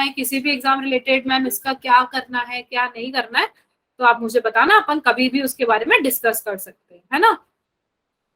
है किसी भी एग्जाम रिलेटेड, मैम इसका क्या करना है क्या नहीं करना है, तो आप मुझे बताना, अपन कभी भी उसके बारे में डिस्कस कर सकते हैं, है ना।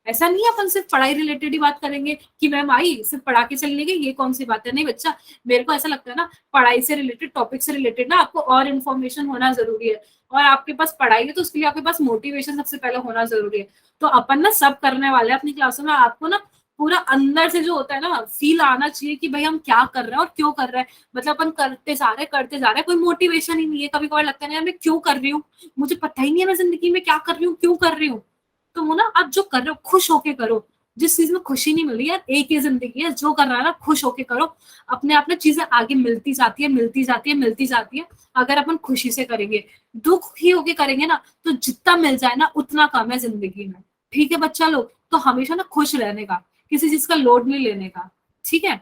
ऐसा नहीं है अपन सिर्फ पढ़ाई रिलेटेड ही बात करेंगे कि मैम आई सिर्फ पढ़ा के चलने गई, ये कौन सी बात है। नहीं बच्चा, मेरे को ऐसा लगता है ना, पढ़ाई से रिलेटेड, टॉपिक से रिलेटेड ना आपको और इन्फॉर्मेशन होना जरूरी है। और आपके पास पढ़ाई है तो उसके लिए आपके पास मोटिवेशन सबसे पहले होना जरूरी है। तो अपन ना सब करने वाले हैं अपनी क्लासों में, आपको ना पूरा अंदर से जो होता है ना फील आना चाहिए कि भाई हम क्या कर रहे हैं और क्यों कर रहे हैं। मतलब अपन करते जा रहे हैं, कोई मोटिवेशन ही नहीं है। कभी कभार लगता है यार मैं क्यों कर रही हूँ, मुझे पता ही नहीं है मैं जिंदगी में क्या कर रही हूँ, क्यों कर रही हूँ। तो वो ना आप जो कर रहे हो खुश होके करो। जिस चीज में खुशी नहीं मिल रही है, एक ही जिंदगी है, जो कर रहा है ना खुश होके करो। अपने आप ना चीजें आगे मिलती जाती है, मिलती जाती है, मिलती जाती है। अगर अपन खुशी से करेंगे, दुख ही होके करेंगे ना, तो जितना मिल जाए ना उतना कम है जिंदगी में। ठीक है बच्चा लोग, तो हमेशा ना खुश रहने का, किसी चीज का लोड नहीं लेने का। ठीक है।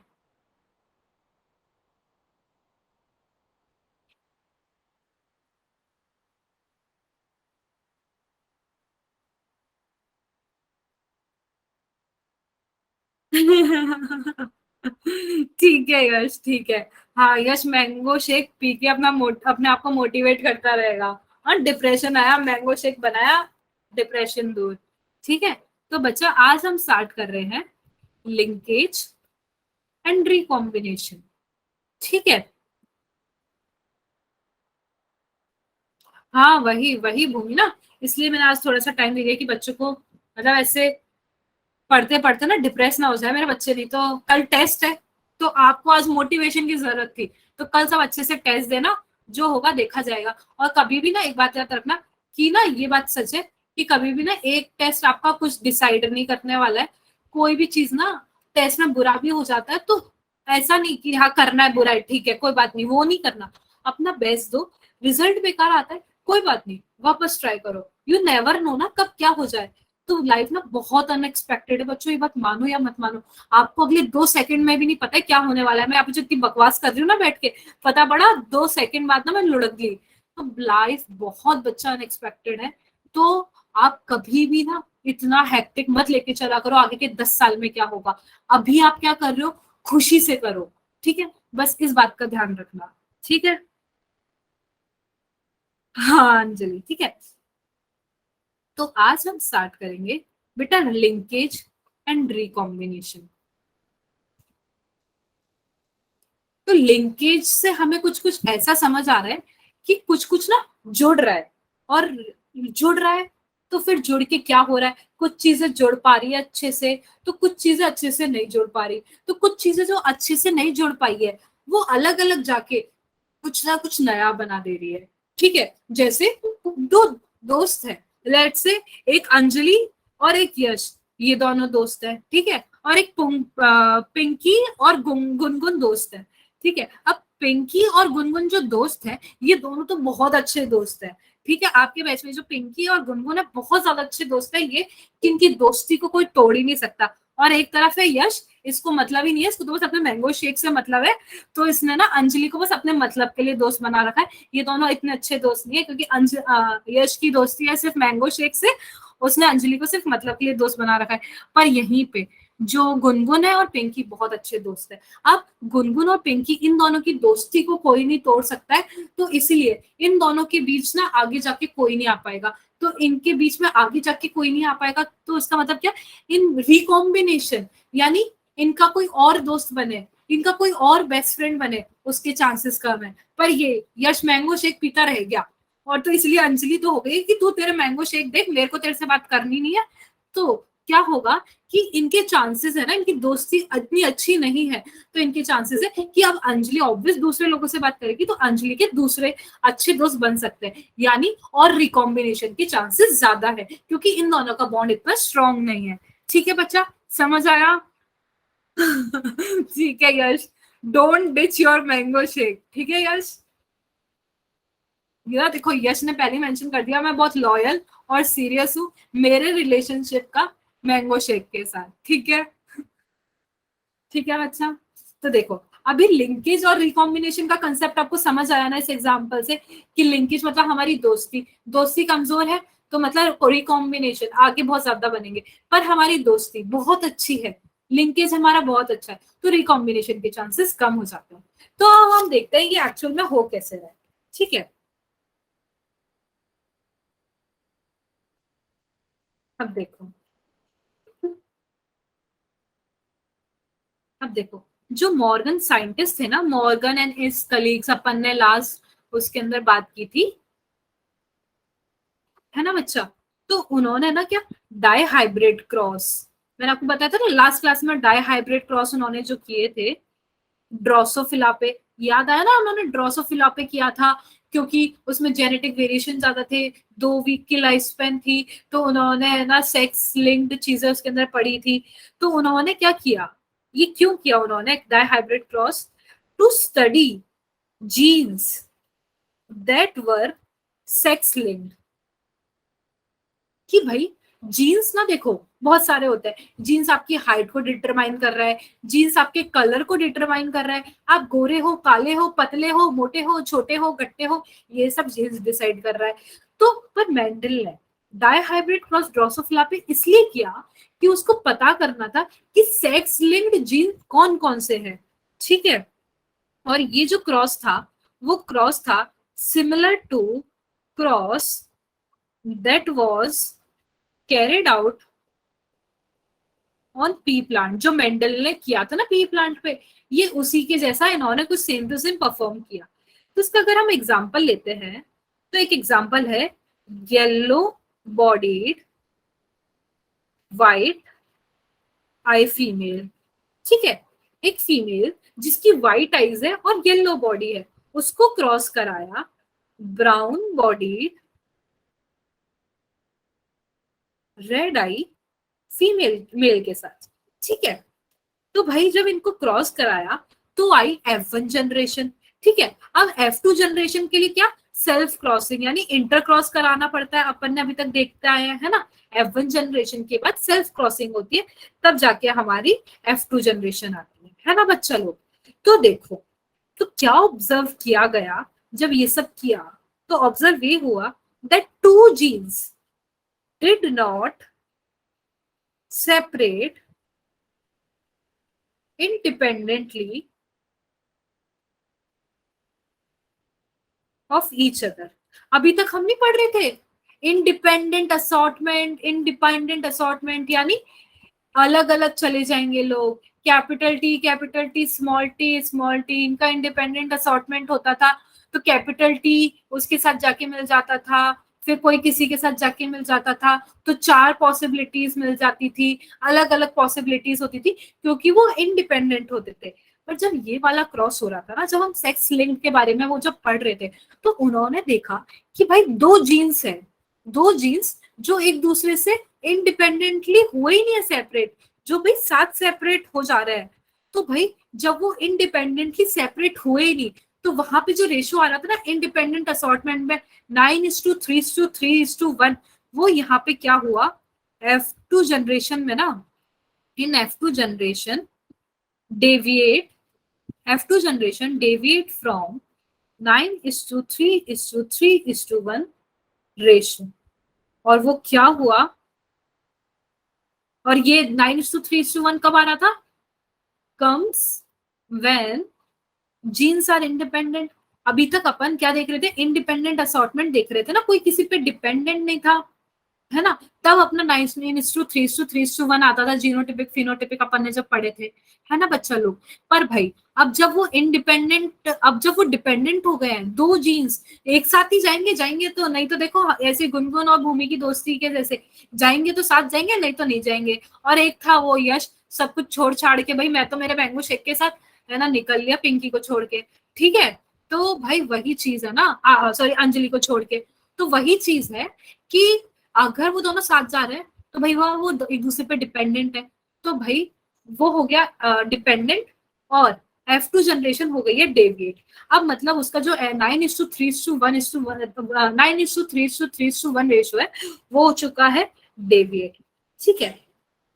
ठीक है यश, ठीक है। हाँ यश, मैंगो शेक पी के अपने आप को मोटिवेट करता रहेगा। और डिप्रेशन आया, मैंगो शेक बनाया, डिप्रेशन दूर। ठीक है। तो बच्चा आज हम स्टार्ट कर रहे हैं लिंकेज एंड रिकॉम्बिनेशन। ठीक है। हाँ वही वही भूमि ना, इसलिए मैंने आज थोड़ा सा टाइम दिया कि बच्चों को मतलब ऐसे पढ़ते पढ़ते ना डिप्रेस ना हो जाए मेरे बच्चे। नहीं तो कल टेस्ट है, तो आपको आज मोटिवेशन की जरूरत थी, तो कल सब अच्छे से टेस्ट देना, जो होगा देखा जाएगा। और कभी भी ना एक बात याद रखना कि ना ये बात सच है कि कभी भी ना एक टेस्ट आपका कुछ डिसाइड नहीं करने वाला है। कोई भी चीज ना टेस्ट में बुरा भी हो जाता है, तो ऐसा नहीं कि हाँ करना है बुरा है, ठीक है कोई बात नहीं, वो नहीं करना। अपना बेस्ट दो। रिजल्ट बेकार आता है कोई बात नहीं, वापस ट्राई करो। यू नेवर नो ना कब क्या हो जाए। तो लाइफ ना बहुत अनएक्सपेक्टेड है बच्चों, ये बात मानो या मत मानो। आपको अगले 2 सेकंड में भी नहीं पता है क्या होने वाला है। मैं आप जो इतनी बकवास कर रही हूँ ना बैठ के, पता पड़ा 2 सेकंड बाद ना मैं लुढ़क गई। तो लाइफ बहुत बच्चा अनएक्सपेक्टेड है। तो आप कभी भी ना इतना हेक्टिक मत लेके चला करो आगे के 10 साल में क्या होगा। अभी आप क्या कर रहे हो, खुशी से करो। ठीक है, बस इस बात का ध्यान रखना। ठीक है। हाँ अंजलि, ठीक है। तो आज हम स्टार्ट करेंगे बेटा लिंकेज एंड रिकॉम्बिनेशन। तो लिंकेज से हमें कुछ कुछ ऐसा समझ आ रहा है कि कुछ कुछ ना जुड़ रहा है। और जुड़ रहा है तो फिर जुड़ के क्या हो रहा है, कुछ चीजें जुड़ पा रही है अच्छे से, तो कुछ चीजें अच्छे से नहीं जुड़ पा रही। तो कुछ चीजें जो अच्छे से नहीं जुड़ पाई है वो अलग अलग जाके कुछ ना कुछ नया बना दे रही है। ठीक है। जैसे दो दोस्त है, लेट से एक अंजलि और एक यश, ये दोनों दोस्त है। ठीक है। और एक पिंकी और गुनगुन दोस्त है। ठीक है। अब पिंकी और गुनगुन जो दोस्त है, ये दोनों तो बहुत अच्छे दोस्त है। ठीक है। आपके बैच में जो पिंकी और गुनगुन है बहुत ज्यादा अच्छे दोस्त है ये, इनकी दोस्ती को कोई तोड़ ही नहीं सकता। और एक तरफ है यश, इसको मतलब ही नहीं है, इसको तो बस अपने मैंगो शेक से मतलब है। तो इसने ना अंजलि को बस अपने मतलब के लिए दोस्त बना रखा है। ये दोनों इतने अच्छे दोस्त नहीं है, क्योंकि यश की दोस्ती है सिर्फ मैंगो शेक से, उसने अंजलि को सिर्फ मतलब के लिए दोस्त बना रखा है। पर यहीं पे जो गुनगुन है और पिंकी बहुत अच्छे दोस्त है। अब गुनगुन और पिंकी इन दोनों की दोस्ती को कोई नहीं तोड़ सकता है, तो इसीलिए इन दोनों के बीच ना आगे जाके कोई नहीं आ पाएगा। तो इनके बीच में आगे जाके कोई नहीं आ पाएगा, तो इसका मतलब क्या, इन रिकॉम्बिनेशन यानी इनका कोई और दोस्त बने, इनका कोई और बेस्ट फ्रेंड बने, उसके चांसेस कम है। पर ये यश मैंगो शेक पीता रह गया, और तो इसलिए अंजलि तो हो गई कि तू तेरे मैंगो शेक देख, मेरे को तेरे से बात करनी नहीं है। तो क्या होगा कि इनके चांसेस है ना, इनकी दोस्ती इतनी अच्छी नहीं है, तो इनके चांसेस है कि अब अंजलि ऑब्वियस दूसरे लोगों से बात करेगी, तो अंजलि के दूसरे अच्छे दोस्त बन सकते हैं, यानी और रिकॉम्बिनेशन के चांसेस ज्यादा है, क्योंकि इन दोनों का बॉन्ड इतना स्ट्रांग नहीं है। ठीक है बच्चा, समझ आया? ठीक है Yash, don't ditch your mango shake. ठीक है यश। यार देखो, यश ने पहले मेंशन कर दिया मैं बहुत लॉयल और सीरियस हूँ मेरे रिलेशनशिप का मैंगो शेक के साथ। ठीक है। ठीक है बच्चा। तो देखो, अभी लिंकेज और रिकॉम्बिनेशन का कंसेप्ट आपको समझ आया ना इस एग्जांपल से, कि लिंकेज मतलब हमारी दोस्ती, दोस्ती कमजोर है तो मतलब रिकॉम्बिनेशन आगे बहुत ज्यादा बनेंगे। पर हमारी दोस्ती बहुत अच्छी है, लिंकेज हमारा बहुत अच्छा है, तो रिकॉम्बिनेशन के चांसेस कम हो जाते हैं। तो अब हम देखते हैं कि एक्चुअल में हो कैसे रहा है। ठीक है, अब देखो, अब देखो, जो मॉर्गन साइंटिस्ट थे ना, मॉर्गन एंड हिज कलीग्स, अपन ने लास्ट उसके अंदर बात की थी, है ना बच्चा। तो उन्होंने ना क्या, डाई हाइब्रिड क्रॉस, मैंने आपको बताया था ना लास्ट क्लास में, डाई हाइब्रिड क्रॉस उन्होंने जो किए थे ड्रोसोफिला पे, याद आया ना, उन्होंने ड्रोसोफिला पे किया था, क्योंकि उसमें जेनेटिक वेरिएशन ज्यादा थे, 2 वीक की लाइफ स्पेन थी, तो उन्होंने ना सेक्स लिंक्ड चीजें उसके अंदर पड़ी थी। तो उन्होंने क्या किया, ये क्यों किया उन्होंने dihybrid cross, to study genes that were sex linked, कि भाई जीन्स ना देखो बहुत सारे होते हैं, जीन्स आपकी हाइट को डिटरमाइन कर रहा है, जीन्स आपके कलर को डिटरमाइन कर रहा है, आप गोरे हो, काले हो, पतले हो, मोटे हो, छोटे हो, गट्टे हो, ये सब जीन्स डिसाइड कर रहा है। तो पर मेंडल ने डाई हाइब्रिड क्रॉस ड्रोसोफिला पे इसलिए किया कि उसको पता करना था कि सेक्स लिंक्ड जीन कौन कौन से हैं। ठीक है, और ये जो क्रॉस था, वो क्रॉस था similar to cross that was carried out on pea plant, जो मेंडल ने किया था ना पी प्लांट पे, ये उसी के जैसा इन्होंने कुछ सेम टू सेम परफॉर्म किया। तो इसका अगर हम एग्जांपल लेते हैं, तो एक एग्जांपल है येलो बॉडीड वाइट आई फीमेल। ठीक है, एक फीमेल जिसकी वाइट आईज है और येलो बॉडी है, उसको क्रॉस कराया ब्राउन बॉडीड रेड आई फीमेल मेल के साथ। ठीक है, तो भाई जब इनको क्रॉस कराया तो आई F1 जनरेशन। ठीक है, अब F2 जनरेशन के लिए क्या, सेल्फ क्रॉसिंग यानी इंटर क्रॉस कराना पड़ता है, अपन ने अभी तक देखते आए हैं, है ना। F1 जनरेशन के बाद सेल्फ क्रॉसिंग होती है, तब जाके हमारी F2 जनरेशन आती है ना बच्चा लोग। तो देखो, तो क्या ऑब्जर्व किया गया जब ये सब किया, तो ऑब्जर्व ये हुआ that two genes did not separate independently of each other. अभी तक हम नहीं पढ़ रहे थे इंडिपेंडेंट असॉर्टमेंट, इंडिपेंडेंट असॉर्टमेंट यानी अलग अलग चले जाएंगे लोग, कैपिटल टी स्मॉल टी, इनका इंडिपेंडेंट असॉर्टमेंट होता था। तो कैपिटल टी उसके साथ जाके मिल जाता था, फिर कोई किसी के साथ जाके मिल जाता था, तो 4 पॉसिबिलिटीज मिल जाती थी, अलग अलग पॉसिबिलिटीज होती थी, क्योंकि वो इंडिपेंडेंट होते थे। पर जब ये वाला क्रॉस हो रहा था ना, जब हम सेक्स लिंक के बारे में वो जब पढ़ रहे थे, तो उन्होंने देखा कि भाई दो जीन्स है, दो जीन्स जो एक दूसरे से इंडिपेंडेंटली हुए ही नहीं है सेपरेट, जो भाई साथ सेपरेट हो जा रहा है। तो भाई जब वो इंडिपेंडेंटली सेपरेट हुए ही नहीं, तो वहां पे जो रेशियो आ रहा था ना इंडिपेंडेंट असॉर्टमेंट में 9:3:3:1, वो यहाँ पे क्या हुआ, F2 जनरेशन में ना, इन F2 generation deviate, F2 generation deviate from 9:3:3:1 ratio. और वो क्या हुआ, और ये 9:3:1 कब आ रहा था, comes when genes are independent. अभी तक अपन क्या देख रहे थे, इंडिपेंडेंट असॉर्टमेंट देख रहे थे ना, कोई किसी पे डिपेंडेंट नहीं था, है ना। तब अपना 9:3:3:1 आता था, जीनोटिपिक फिनोटिपिक अपन ने जब पढ़े थे, है ना बच्चा लोग। पर भाई अब जब वो इंडिपेंडेंट, अब जब वो डिपेंडेंट हो गए हैं, दो जीन्स एक साथ ही जाएंगे, जाएंगे तो, नहीं तो देखो ऐसे गुनगुन और भूमि की दोस्ती के जैसे, जाएंगे तो साथ जाएंगे, नहीं तो नहीं जाएंगे। और एक था वो यश, सब कुछ छोड़ छाड़ के, भाई मैं तो मेरे मैंगो शेक के साथ, है ना, निकल लिया पिंकी को छोड़ के। ठीक है, तो भाई वही चीज है ना, सॉरी अंजलि को छोड़ के। तो वही चीज है कि अगर वो दोनों साथ जा रहे हैं, तो भाई वो एक दूसरे पे डिपेंडेंट है, तो भाई वो हो गया डिपेंडेंट, और F2 जनरेशन हो गई है डेविएट। अब मतलब उसका जो 9:3:1 रेशो है, वो हो चुका है डेविएट। ठीक है,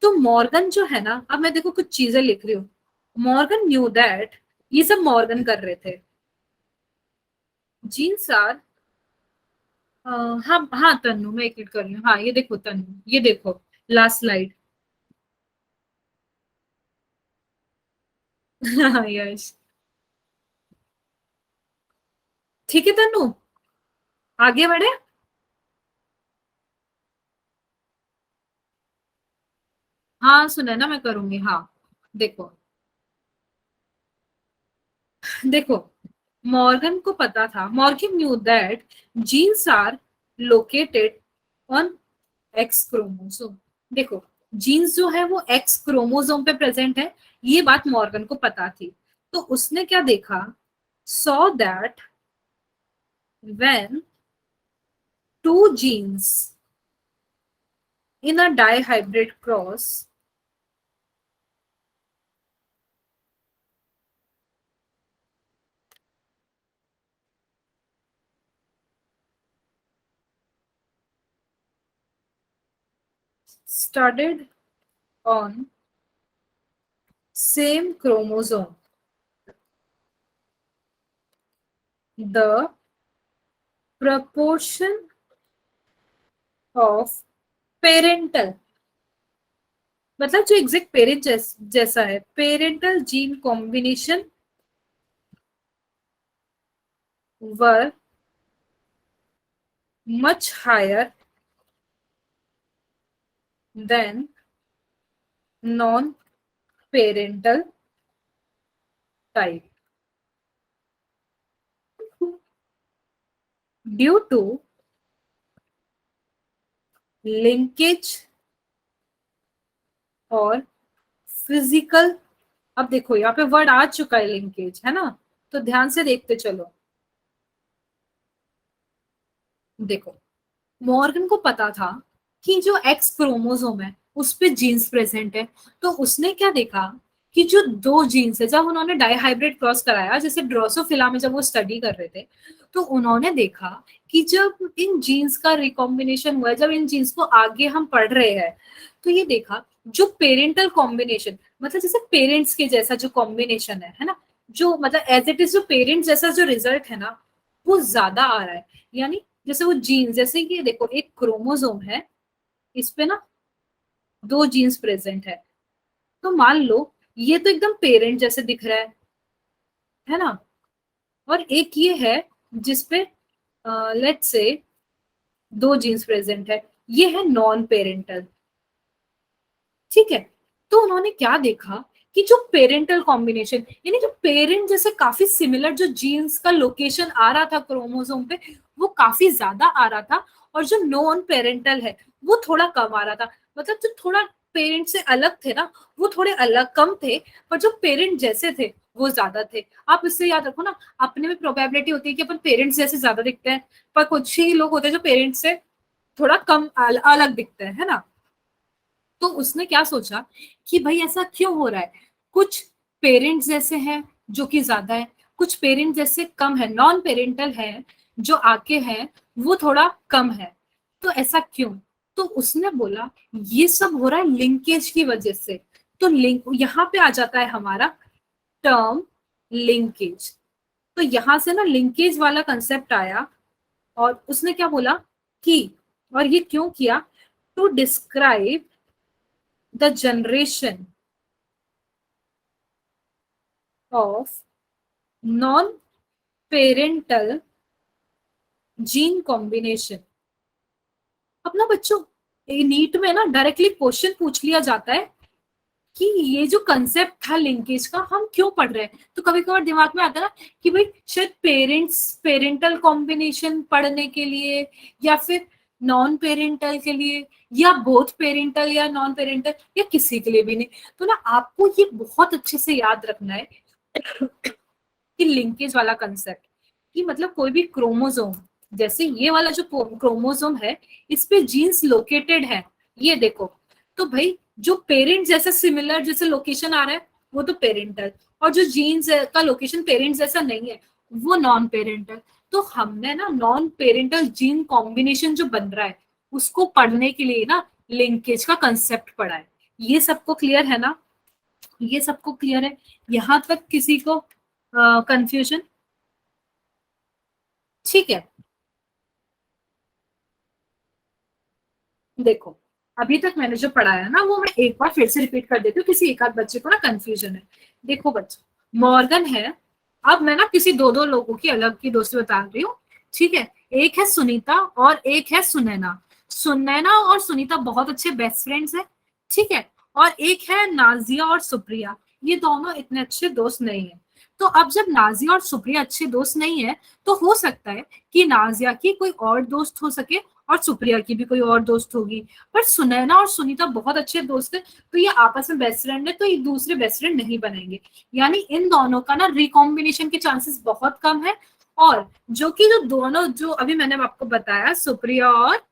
तो मॉर्गन जो है ना, अब मैं देखो कुछ चीजें लिख रही हूँ, मॉर्गन न्यू दैट, ये सब मॉर्गन कर रहे थे, जीन्स आर, हाँ हाँ तन्नू, मैं एक कर रही हूँ, हाँ ये देखो तन्नू, ये देखो लास्ट स्लाइड, यश। ठीक है तनु, आगे बढ़े। हाँ सुना ना, मैं करूंगी हाँ। देखो, देखो, मॉर्गन को पता था, Morgan knew that genes are located on X chromosome. देखो, जीन्स जो है वो एक्स क्रोमोसोम पे प्रेजेंट है, ये बात मॉर्गन को पता थी। तो उसने क्या देखा, saw that when two genes in a dihybrid cross studied on same chromosome, the proportion of parental, मतलब जो एग्जैक्ट पेरेंट जैसा है, parental gene combination were much higher than non parental type due to linkage और physical. अब देखो यहाँ पे word आ चुका है लिंकेज, है ना, तो ध्यान से देखते चलो। देखो, मॉर्गन को पता था कि जो एक्स क्रोमोसोम है उस पे जीन्स प्रेजेंट है। तो उसने क्या देखा कि जो दो जीन्स है, जब उन्होंने डाइहाइब्रिड क्रॉस कराया, जैसे ड्रोसोफिला में जब वो स्टडी कर रहे थे, तो उन्होंने देखा कि जब इन जीन्स का रिकॉम्बिनेशन हुआ है, जब इन जीन्स को आगे हम पढ़ रहे हैं, तो ये देखा जो पेरेंटल कॉम्बिनेशन, मतलब जैसे पेरेंट्स के जैसा जो कॉम्बिनेशन है ना, जो मतलब एज इट इज जो पेरेंट्स जैसा जो रिजल्ट है ना, वो ज्यादा आ रहा है। यानी जैसे वो जीन्स, जैसे कि देखो एक क्रोमोसोम है, इस पे ना दो जीन्स प्रेजेंट है, तो मान लो ये तो एकदम पेरेंट जैसे दिख रहा है ना, और एक ये है जिसपे लेट्स से दो जीन्स प्रेजेंट है, ये है नॉन पेरेंटल। ठीक है, तो उन्होंने क्या देखा कि जो पेरेंटल कॉम्बिनेशन, यानी जो पेरेंट जैसे काफी सिमिलर जो जीन्स का लोकेशन आ रहा था क्रोमोसोम पे, वो काफी ज्यादा आ रहा था, और जो नॉन पेरेंटल है वो थोड़ा कम आ रहा था। मतलब जो थोड़ा पेरेंट से अलग थे ना, वो थोड़े अलग कम थे, पर जो पेरेंट जैसे थे वो ज्यादा थे। आप इससे याद रखो ना, अपने में प्रोबेबिलिटी होती है कि अपन पेरेंट्स जैसे ज्यादा दिखते हैं, पर कुछ ही लोग होते हैं जो पेरेंट्स से थोड़ा कम अलग दिखते हैं, है ना। तो उसने क्या सोचा कि भाई ऐसा क्यों हो रहा है, कुछ पेरेंट्स जैसे हैं जो कि ज्यादा है, कुछ पेरेंट्स जैसे कम है, नॉन पेरेंटल है जो आके हैं वो थोड़ा कम है, तो ऐसा क्यों। तो उसने बोला ये सब हो रहा है लिंकेज की वजह से। तो लिंक यहाँ पे आ जाता है हमारा टर्म लिंकेज। तो यहां से ना लिंकेज वाला कंसेप्ट आया, और उसने क्या बोला कि, और ये क्यों किया, to describe the generation of non-parental gene combination। अपना बच्चों, नीट में ना डायरेक्टली क्वेश्चन पूछ लिया जाता है कि ये जो कंसेप्ट था लिंकेज का हम क्यों पढ़ रहे हैं, तो कभी कभार दिमाग में आता है ना कि भाई शायद पेरेंटल कॉम्बिनेशन पढ़ने के लिए, या फिर नॉन पेरेंटल के लिए, या बोथ पेरेंटल या नॉन पेरेंटल, या किसी के लिए भी नहीं। तो ना आपको ये बहुत अच्छे से याद रखना है कि लिंकेज वाला कंसेप्ट, कि मतलब कोई भी क्रोमोसोम, जैसे ये वाला जो क्रोमोसोम है इस पे जीन्स लोकेटेड है, ये देखो, तो भाई जो पेरेंट जैसा सिमिलर जैसे लोकेशन आ रहा है वो तो पेरेंटल, और जो जीन्स का लोकेशन पेरेंट जैसा नहीं है वो नॉन पेरेंटल। तो हमने ना नॉन पेरेंटल जीन कॉम्बिनेशन जो बन रहा है उसको पढ़ने के लिए ना लिंकेज का कंसेप्ट पढ़ा है। ये सबको क्लियर है ना, ये सबको क्लियर है, यहाँ तक किसी को कंफ्यूजन। ठीक है, देखो, अभी तक मैंने जो पढ़ाया ना वो मैं एक बार फिर से रिपीट कर देती हूँ, किसी एक आध बच्चे को ना कंफ्यूजन है। देखो बच्चे, मॉर्गन है। अब मैं ना किसी दो दो लोगों की अलग की दोस्ती बता रही हूँ, ठीक है। एक है सुनीता और एक है सुनैना। सुनैना और सुनीता बहुत अच्छे बेस्ट फ्रेंड्स हैं, ठीक है। और एक है नाजिया और सुप्रिया, ये दोनों इतने अच्छे दोस्त नहीं है। तो अब जब नाजिया और सुप्रिया अच्छे दोस्त नहीं है, तो हो सकता है कि नाजिया की कोई और दोस्त हो सके और सुप्रिया की भी कोई और दोस्त होगी। पर सुनैना और सुनीता बहुत अच्छे दोस्त है, तो ये आपस में बेस्ट फ्रेंड है, तो ये दूसरे बेस्ट फ्रेंड नहीं बनेंगे। यानी इन दोनों का ना रिकॉम्बिनेशन के चांसेस बहुत कम है। और जो दोनों जो अभी मैंने आपको बताया, सुप्रिया और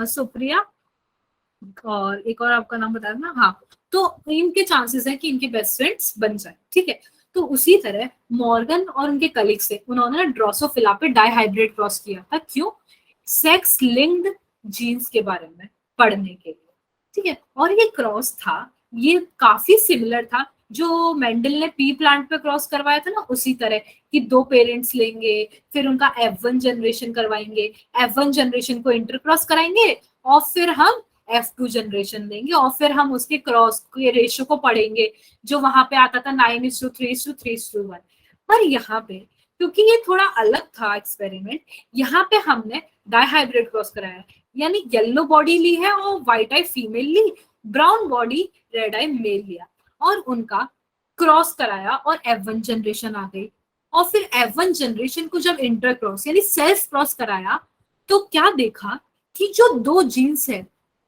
सुप्रिया और एक और आपका नाम बताया ना, हाँ। तो इनके चांसेस है कि इनके बेस्ट फ्रेंड्स बन जाए, ठीक है। तो उसी तरह मॉर्गन और उनके कलीग से उन्होंने ड्रोसोफिला पे डाइहाइब्रिड क्रॉस किया था। क्यों? सेक्स लिंक्ड जीन्स के बारे में पढ़ने के लिए, ठीक है। और ये क्रॉस था, ये काफी सिमिलर था जो मेंडल ने पी प्लांट पे क्रॉस करवाया था ना, उसी तरह कि दो पेरेंट्स लेंगे, फिर उनका F1 जनरेशन करवाएंगे, F1 जनरेशन को इंटरक्रॉस कराएंगे, और फिर हम F2 जनरेशन देंगे, और फिर हम उसके क्रॉस के रेशियो को पढ़ेंगे, जो वहां पे आता था 9:3:3:1। पर यहाँ पे क्योंकि ये थोड़ा अलग था एक्सपेरिमेंट, यहाँ पे हमने डाइहाइब्रिड क्रॉस कराया, यानी येलो बॉडी ली है और व्हाइट आई फीमेल ली, ब्राउन बॉडी रेड आई मेल लिया, और उनका क्रॉस कराया और F1 जनरेशन आ गई। और फिर F1 जनरेशन को जब इंटर क्रॉस यानी सेल्फ क्रॉस कराया, तो क्या देखा कि जो दो जीन्स है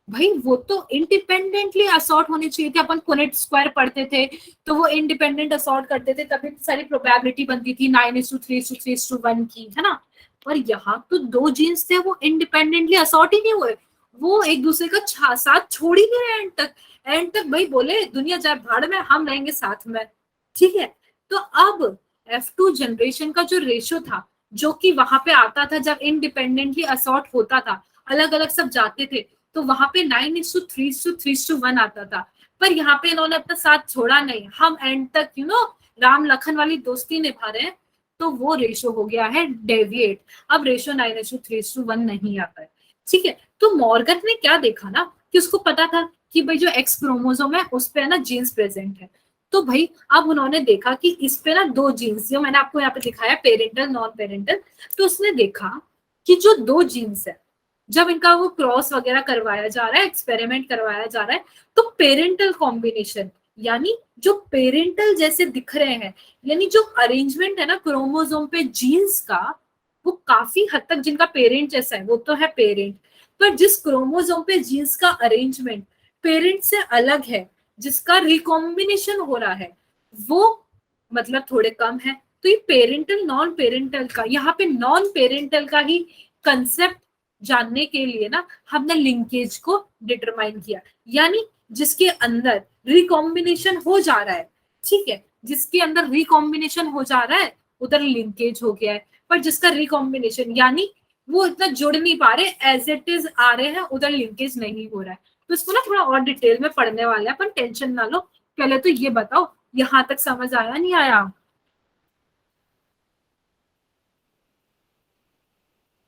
भाई, वो तो इंडिपेंडेंटली असॉर्ट होने चाहिए थे। अपन कोनेट स्क्वायर पढ़ते थे, तो वो इंडिपेंडेंट असॉर्ट करते थे, तभी सारी प्रोबेबिलिटी बनती थी 9:3:3:1 की, है ना। और यहाँ तो दो जीन्स थे, वो इंडिपेंडेंटली असॉर्ट ही नहीं हुए, वो एक दूसरे का साथ छोड़ ही नहीं रहे एंड तक। एंड तक भाई बोले दुनिया जाए भाड़ में, हम रहेंगे साथ में, ठीक है। तो अब F2 जनरेशन का जो रेशियो था, जो कि वहां पे आता था जब इंडिपेंडेंटली असॉर्ट होता था, अलग अलग सब जाते थे, तो वहां पे 9:3:3:1 आता था। पर यहाँ पे इन्होंने अपना साथ छोड़ा नहीं, हम एंड तक राम लखन वाली दोस्ती निभा रहे हैं, तो वो रेशो हो गया है डेविएट। अब रेशो 9:3:1 नहीं आता है, ठीक है। तो मॉर्गन ने क्या देखा ना, कि उसको पता था कि भाई जो एक्स क्रोमोसोम है उस पे है ना जीन्स प्रेजेंट है। तो भाई अब उन्होंने देखा कि इस पे ना दो जीन्स, जो मैंने आपको यहाँ पे दिखाया पेरेंटल नॉन पेरेंटल, तो उसने देखा कि जो दो जीन्स है, जब इनका वो क्रॉस वगैरह करवाया जा रहा है, एक्सपेरिमेंट करवाया जा रहा है, तो पेरेंटल कॉम्बिनेशन यानी जो पेरेंटल जैसे दिख रहे हैं, यानी जो अरेंजमेंट है ना क्रोमोसोम पे जीन्स का, वो काफी हद तक जिनका पेरेंट जैसा है वो तो है पेरेंट, पर जिस क्रोमोसोम पे जीन्स का अरेंजमेंट पेरेंट से अलग है, जिसका रिकॉम्बिनेशन हो रहा है, वो मतलब थोड़े कम है। तो ये पेरेंटल नॉन पेरेंटल का, यहाँ पे नॉन पेरेंटल का ही कंसेप्ट जानने के लिए ना हमने लिंकेज को डिटरमाइन किया, यानी जिसके अंदर रिकॉम्बिनेशन हो जा रहा है, ठीक है, जिसके अंदर रिकॉम्बिनेशन हो जा रहा है उधर लिंकेज हो गया है, पर जिसका रिकॉम्बिनेशन यानी वो इतना जुड़ नहीं पा रहे, एज इट इज आ रहे हैं, उधर लिंकेज नहीं हो रहा है। तो इसको ना थोड़ा और डिटेल में पढ़ने वाले हैं अपन, टेंशन ना लो। पहले तो ये बताओ यहाँ तक समझ आया नहीं आया?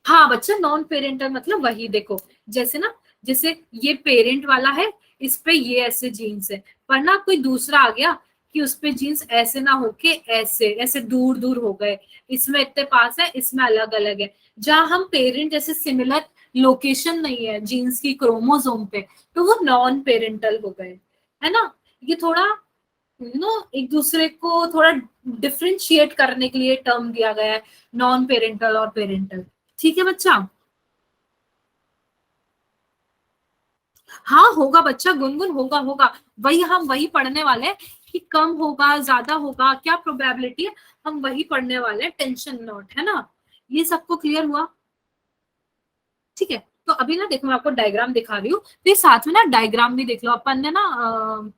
हाँ बच्चा, नॉन पेरेंटल मतलब वही देखो, जैसे ना, जैसे ये पेरेंट वाला है, इस पे ये ऐसे जीन्स है, पर ना कोई दूसरा आ गया कि उस पे जीन्स ऐसे ना होके ऐसे ऐसे दूर दूर हो गए, इसमें इतने पास है, इसमें अलग अलग है। जहां हम पेरेंट जैसे सिमिलर लोकेशन नहीं है जीन्स की क्रोमोसोम पे, तो वो नॉन पेरेंटल हो गए, है ना। ये थोड़ा एक दूसरे को थोड़ा डिफ्रेंशिएट करने के लिए टर्म दिया गया है, नॉन पेरेंटल और पेरेंटल, ठीक है बच्चा। हाँ होगा बच्चा, गुनगुन होगा होगा, वही हम वही पढ़ने वाले हैं कि कम होगा ज्यादा होगा क्या प्रोबेबिलिटी है, हम वही पढ़ने वाले हैं, टेंशन नॉट, है ना। ये सबको क्लियर हुआ? ठीक है। तो अभी ना देखो मैं आपको डायग्राम दिखा रही हूँ, तो ये साथ में ना डायग्राम भी देख लो अपन ने ना,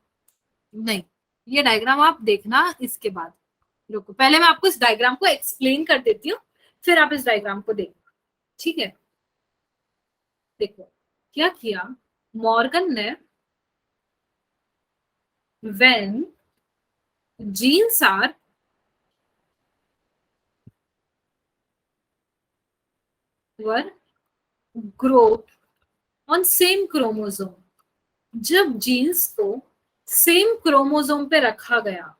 नहीं, ये डायग्राम आप देखना इसके बाद। रुको पहले मैं आपको इस डायग्राम को एक्सप्लेन कर देती हूँ, फिर आप इस डायग्राम को देखो, ठीक है। देखो क्या किया मॉर्गन ने, when genes are were grouped on same chromosome, जब जीन्स को सेम क्रोमोसोम पे रखा गया,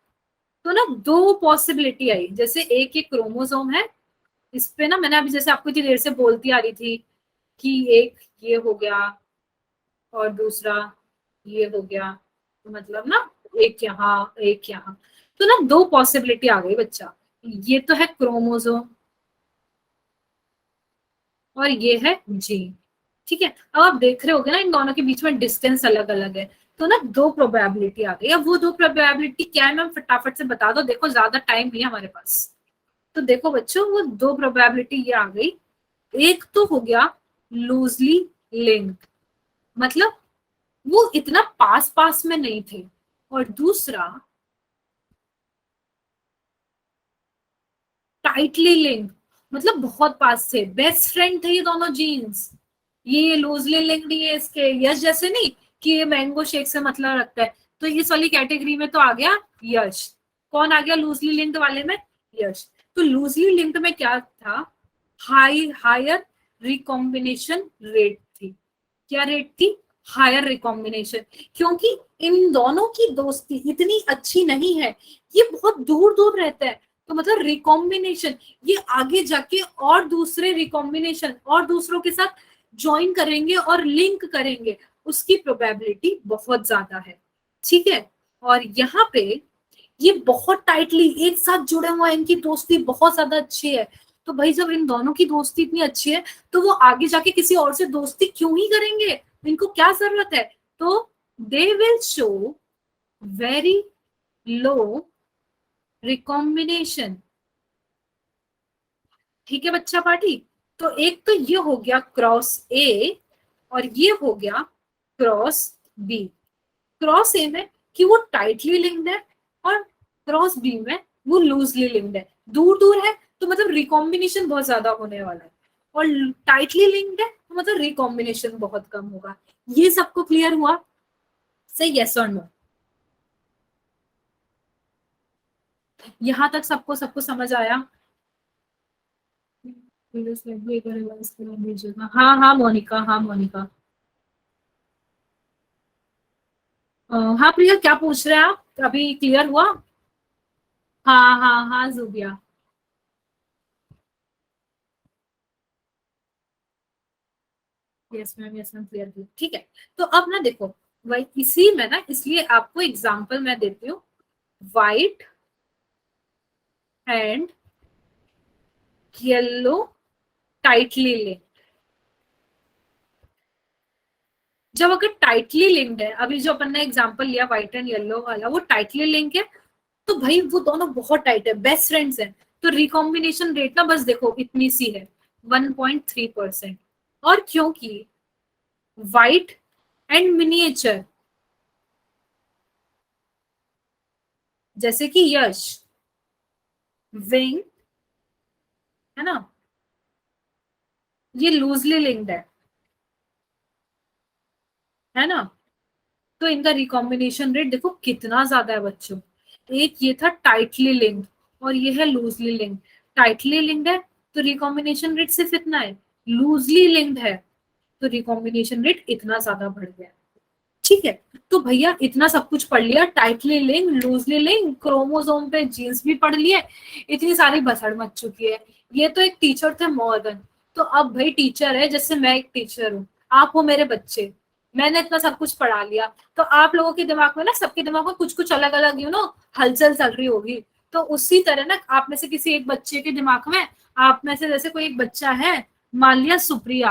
तो ना दो पॉसिबिलिटी आई, जैसे एक एक क्रोमोसोम है, इस पे ना मैंने अभी जैसे आपको इतनी देर से बोलती आ रही थी कि एक ये हो गया और दूसरा ये हो गया, तो मतलब ना एक यहाँ, तो ना दो पॉसिबिलिटी आ गई बच्चा। ये तो है क्रोमोसोम और ये है जीन। ठीक है, अब आप देख रहे होगे ना इन दोनों के बीच में डिस्टेंस अलग अलग है, तो ना दो प्रोबेबिलिटी आ गई। अब वो दो प्रोबेबिलिटी क्या है मैम फटाफट से बता दो, देखो ज्यादा टाइम नहीं है हमारे पास। तो देखो बच्चों वो दो प्रोबेबिलिटी ये आ गई, एक तो हो गया लूजली लिंक्ड, मतलब वो इतना पास पास में नहीं थे, और दूसरा टाइटली लिंक्ड, मतलब बहुत पास थे, बेस्ट फ्रेंड थे ये दोनों जीन्स। ये लूजली लिंक्ड, ये इसके यश जैसे नहीं कि ये मैंगो शेक से मतलब रखता है, तो इस वाली कैटेगरी में तो आ गया यश। कौन आ गया लूजली लिंक्ड वाले में? यश। तो लूजली लिंक्ड में क्या था? हायर रिकॉम्बिनेशन रेट थी। क्या रेट थी? हायर रिकॉम्बिनेशन, क्योंकि इन दोनों की दोस्ती इतनी अच्छी नहीं है, ये बहुत दूर दूर रहता है, तो मतलब रिकॉम्बिनेशन, ये आगे जाके और दूसरे रिकॉम्बिनेशन और दूसरों के साथ ज्वाइन करेंगे और लिंक करेंगे, उसकी प्रोबेबिलिटी बहुत ज्यादा है। ठीक है, और यहाँ पे ये बहुत टाइटली एक साथ जुड़े हुए हैं, इनकी दोस्ती बहुत ज्यादा अच्छी है। तो भाई जब इन दोनों की दोस्ती इतनी अच्छी है, तो वो आगे जाके किसी और से दोस्ती क्यों ही करेंगे, इनको क्या जरूरत है? तो they will show very low recombination. ठीक है बच्चा पार्टी, तो एक तो ये हो गया क्रॉस ए, और ये हो गया क्रॉस बी। क्रॉस ए में कि वो टाइटली लिंक्ड है, और क्रॉस बी में वो लूजली लिंक्ड है, दूर दूर है, तो मतलब रिकॉम्बिनेशन बहुत ज्यादा होने वाला है, और टाइटली लिंक्ड है तो मतलब रिकॉम्बिनेशन बहुत कम होगा। ये सबको क्लियर हुआ? सही, यस और नो? यहां तक सबको सबको समझ आया? हाँ हाँ मोनिका, हाँ मोनिका। हाँ प्रिया, क्या पूछ रहे हैं आप? अभी क्लियर हुआ? हाँ हाँ हाँ Zubia. Yes ma'am, yes ma'am, clear की। ठीक है, तो अब ना देखो, वही इसी में ना, इसलिए आपको एग्जांपल मैं देती हूँ। White and yellow tightly linked. जब अगर टाइटली लिंक्ड है, अभी जो अपन ने एग्जांपल लिया व्हाइट एंड येलो वाला, वो टाइटली लिंक है, तो भाई वो दोनों बहुत टाइट है, बेस्ट फ्रेंड्स हैं, तो रिकॉम्बिनेशन रेट ना बस देखो इतनी सी है, 1.3%। और क्योंकि व्हाइट एंड मिनिएचर, जैसे कि यश, विंग, है ना, ये लूजली लिंक्ड है ना, तो इनका रिकॉम्बिनेशन रेट देखो कितना ज्यादा है बच्चों। एक ये था टाइटली लिंक्ड, और ये है लूजली लिंक्ड। टाइटली लिंक्ड है तो रिकॉम्बिनेशन रेट सिर्फ इतना है, लूजली लिंक्ड है तो रिकॉम्बिनेशन रेट इतना ज्यादा बढ़ गया। ठीक है, तो भैया इतना सब कुछ पढ़ लिया, tightly link, loosely link, chromosome पे जीन्स भी पढ़ लिए, इतनी सारी भसड़ मच चुकी है। ये तो एक टीचर थे मॉर्गन, तो अब भाई टीचर है, जैसे मैं एक टीचर हूँ, आप हो मेरे बच्चे, मैंने इतना सब कुछ पढ़ा लिया, तो आप लोगों के दिमाग में ना, सबके दिमाग में कुछ कुछ अलग अलग हलचल चल रही होगी। तो उसी तरह ना आप में से किसी एक बच्चे के दिमाग में, आप में से जैसे कोई एक बच्चा है, मान लिया सुप्रिया,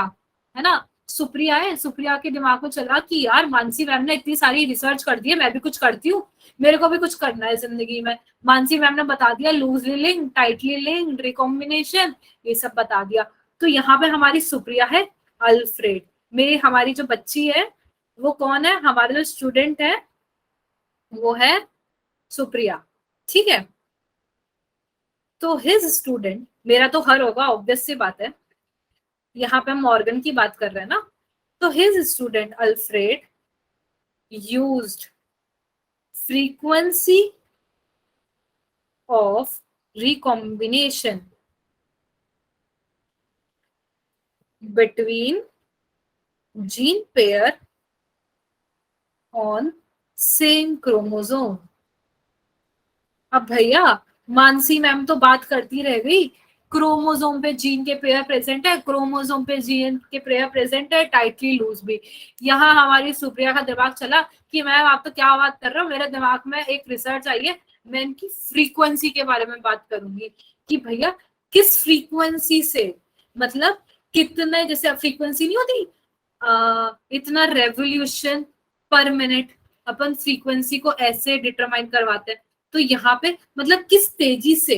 है ना, सुप्रिया है, सुप्रिया के दिमाग में चला कि यार मानसी मैम ने इतनी सारी रिसर्च कर दी है, मैं भी कुछ करती हूँ, मेरे को भी कुछ करना है जिंदगी में। मानसी मैम ने बता दिया loosely link, tightly link, recombination, ये सब बता दिया। तो यहाँ पे हमारी सुप्रिया है अल्फ्रेड, मेरी हमारी जो बच्ची है वो कौन है, हमारे जो स्टूडेंट है वो है सुप्रिया। ठीक है, तो हिज स्टूडेंट, मेरा तो हर होगा ऑब्वियस सी बात है, यहाँ पे हम मॉर्गन की बात कर रहे हैं ना, तो his student Alfred used frequency of recombination between gene pair on same chromosome. अब भैया मानसी मैम तो बात करती रह गई, क्रोमोसोम पे जीन के पेयर प्रेजेंट है, क्रोमोसोम पे जीन के पेयर प्रेजेंट है, टाइटली लूज भी। यहाँ हमारी सुप्रिया का दिमाग चला कि मैम आप तो क्या बात कर रहे हो, मेरे दिमाग में एक रिसर्च आई है, मैं इनकी फ्रीक्वेंसी के बारे में बात करूंगी कि भैया किस फ्रीक्वेंसी से, मतलब कितने, जैसे फ्रीक्वेंसी नहीं होती इतना रेवोल्यूशन पर मिनट, अपन फ्रीक्वेंसी को ऐसे डिटरमाइन करवाते हैं, तो यहाँ पे मतलब किस तेजी से,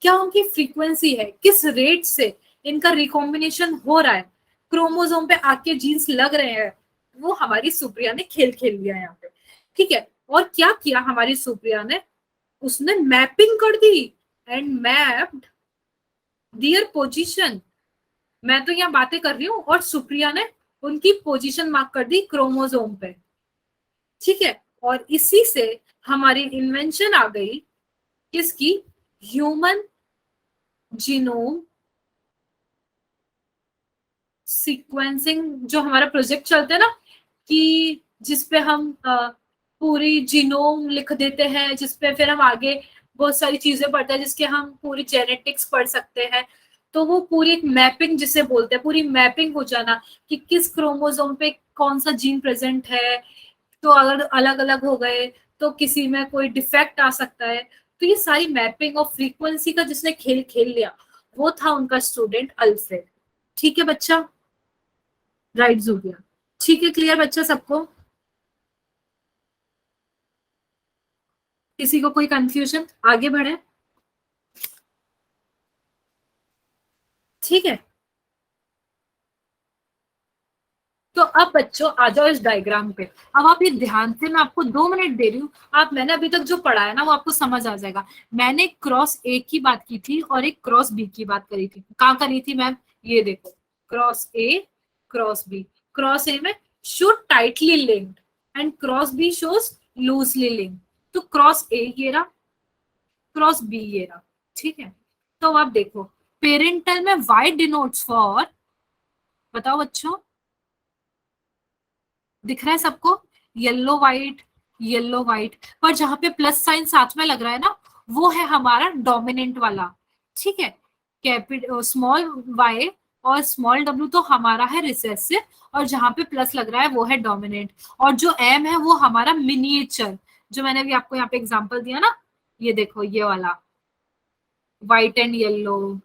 क्या उनकी फ्रीक्वेंसी है, किस रेट से इनका रिकॉम्बिनेशन हो रहा है, क्रोमोसोम पे आके जीन्स लग रहे हैं, वो हमारी सुप्रिया ने खेल खेल लिया यहाँ पे। ठीक है, और क्या किया हमारी सुप्रिया ने, उसने मैपिंग कर दी एंड मैप्ड दियर पोजीशन। मैं तो यहाँ बातें कर रही हूँ और सुप्रिया ने उनकी पोजीशन मार्क कर दी क्रोमोसोम पे। ठीक है, और इसी से हमारी इन्वेंशन आ गई किसकी, ह्यूमन जीनोम सीक्वेंसिंग, जो हमारा प्रोजेक्ट चलता है ना, कि जिसपे हम पूरी जीनोम लिख देते हैं, जिसपे फिर हम आगे बहुत सारी चीजें पढ़ते हैं, जिसके हम पूरी जेनेटिक्स पढ़ सकते हैं। तो वो पूरी एक मैपिंग जिसे बोलते हैं, पूरी मैपिंग हो जाना कि किस क्रोमोसोम पे कौन सा जीन प्रेजेंट है, तो अगर अलग अलग हो गए तो किसी में कोई डिफेक्ट आ सकता है। तो ये सारी मैपिंग और फ्रीक्वेंसी का जिसने खेल खेल लिया, वो था उनका स्टूडेंट अल्फ्रेड। ठीक है बच्चा, राइट हो गया। ठीक है, क्लियर बच्चा सबको, किसी को कोई कंफ्यूजन, आगे बढ़े। ठीक है, तो अब बच्चों आ जाओ इस डायग्राम पे। अब आप ये ध्यान से, मैं आपको 2 मिनट दे रही हूँ, आप, मैंने अभी तक जो पढ़ा है ना वो आपको समझ आ जाएगा। मैंने क्रॉस ए की बात की थी और एक क्रॉस बी की बात करी थी, कहाँ करी थी मैम, ये देखो, cross A cross B. Cross A में show tightly linked and cross B shows loosely linked. तो क्रॉस ए ये रहा, क्रॉस बी ये रहा। ठीक है, तो आप देखो पेरेंटल में वाई डिनोट्स फॉर, बताओ बच्चों, दिख रहा है सबको, येलो व्हाइट, येलो व्हाइट, पर जहां पे प्लस साइन साथ में लग रहा है ना, वो है हमारा डोमिनेंट वाला। ठीक है, कैपिटल स्मॉल वाई और स्मॉल डब्ल्यू तो हमारा है रिसेसिव, और जहां पे प्लस लग रहा है वो है डोमिनेंट, और जो एम है वो हमारा मिनिएचर, जो मैंने भी आपको यहाँ पे एग्जांपल दिया ना, ये देखो ये वाला white and yellow,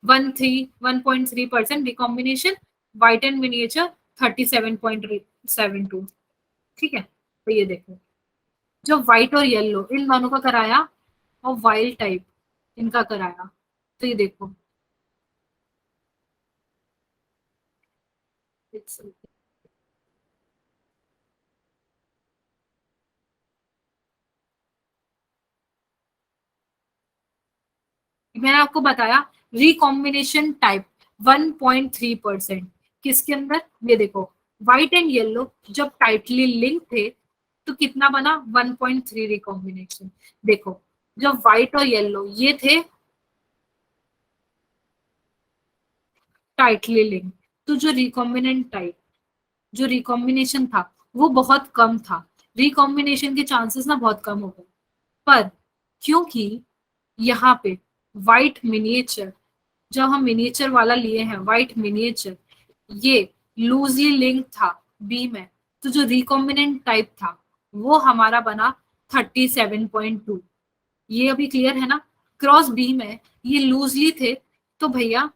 1.3% recombination, white and miniature 37.72। ठीक है, तो ये देखो, जो व्हाइट और येलो इन दोनों का कराया, और वाइल्ड टाइप इनका कराया, तो ये देखो, मैंने आपको बताया रिकॉम्बिनेशन टाइप 1.3%, किसके अंदर, ये देखो, व्हाइट एंड येलो जब टाइटली लिंक थे तो कितना बना, 1.3 रिकॉम्बिनेशन। देखो, जब व्हाइट और येलो ये थे टाइटली लिंक, तो जो रिकॉम्बिनेंट टाइप, जो रिकॉम्बिनेशन था वो बहुत कम था, रिकॉम्बिनेशन के चांसेस ना बहुत कम हो गए। पर क्योंकि यहाँ पे व्हाइट मिनिएचर, जब हम मिनिएचर वाला लिए हैं व्हाइट मिनिएचर, ये लूजली लिंक था बी में, तो जो रिकॉम्बिनेंट टाइप था वो हमारा बना 37.2। ये अभी क्लियर है ना, क्रॉस बी में ये लूजली थे, तो भैया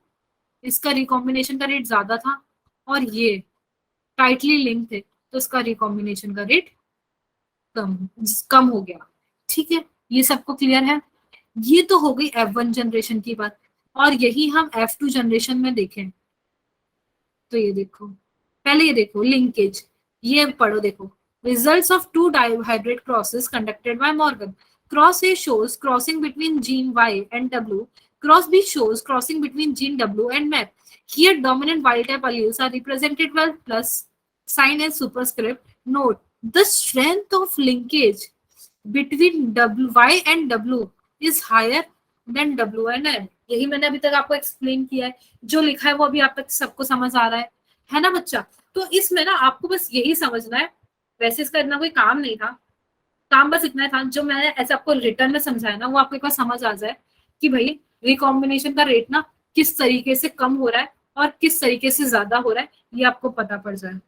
इसका रिकॉम्बिनेशन का रेट ज्यादा था, और ये टाइटली लिंक थे तो इसका रिकॉम्बिनेशन का रेट कम कम हो गया। ठीक है, ये सबको क्लियर है। ये तो हो गई F1 जनरेशन की बात, और यही हम F2 जनरेशन में देखें तो ये देखो, पहले ये देखो लिंकेज, ये पढ़ो देखो, results of two hybrid crosses conducted by Morgan. Cross A shows crossing between gene Y and W. Cross B shows crossing between gene W and MAP. Here dominant wild type alleles are represented by plus sign and superscript. Note the strength of linkage between Y and W is higher than W and M. यही मैंने अभी तक आपको explain किया है, जो लिखा है वो अभी आप तक सबको समझ आ रहा है ना बच्चा। तो इसमें ना आपको बस यही समझना है, वैसे इसका इतना कोई काम नहीं था, काम बस इतना था, जो मैंने ऐसे आपको रिटर्न में समझाया ना, वो आपको एक बार समझ आ जाए कि भाई रिकॉम्बिनेशन का रेट ना किस तरीके से कम हो रहा है और किस तरीके से ज्यादा हो रहा है, ये आपको पता पड़ जाए।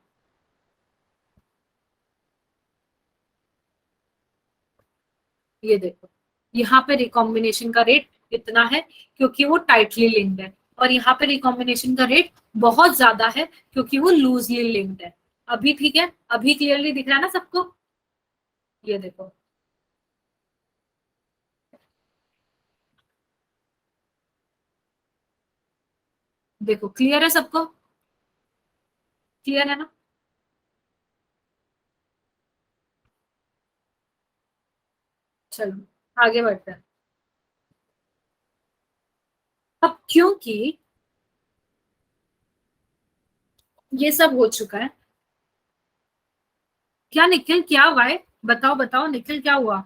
ये देखो, यहाँ पे रिकॉम्बिनेशन का रेट इतना है क्योंकि वो टाइटली लिंक्ड है, और यहाँ पे रिकॉम्बिनेशन का रेट बहुत ज्यादा है क्योंकि वो लूजली लिंक्ड है। अभी ठीक है, अभी क्लियरली दिख रहा है ना सबको? ये देखो, देखो क्लियर है सबको? क्लियर है ना? चलो आगे बढ़ते हैं। अब क्योंकि ये सब हो चुका है, क्या निखिल, क्या हुआ है? बताओ बताओ निखिल, क्या हुआ?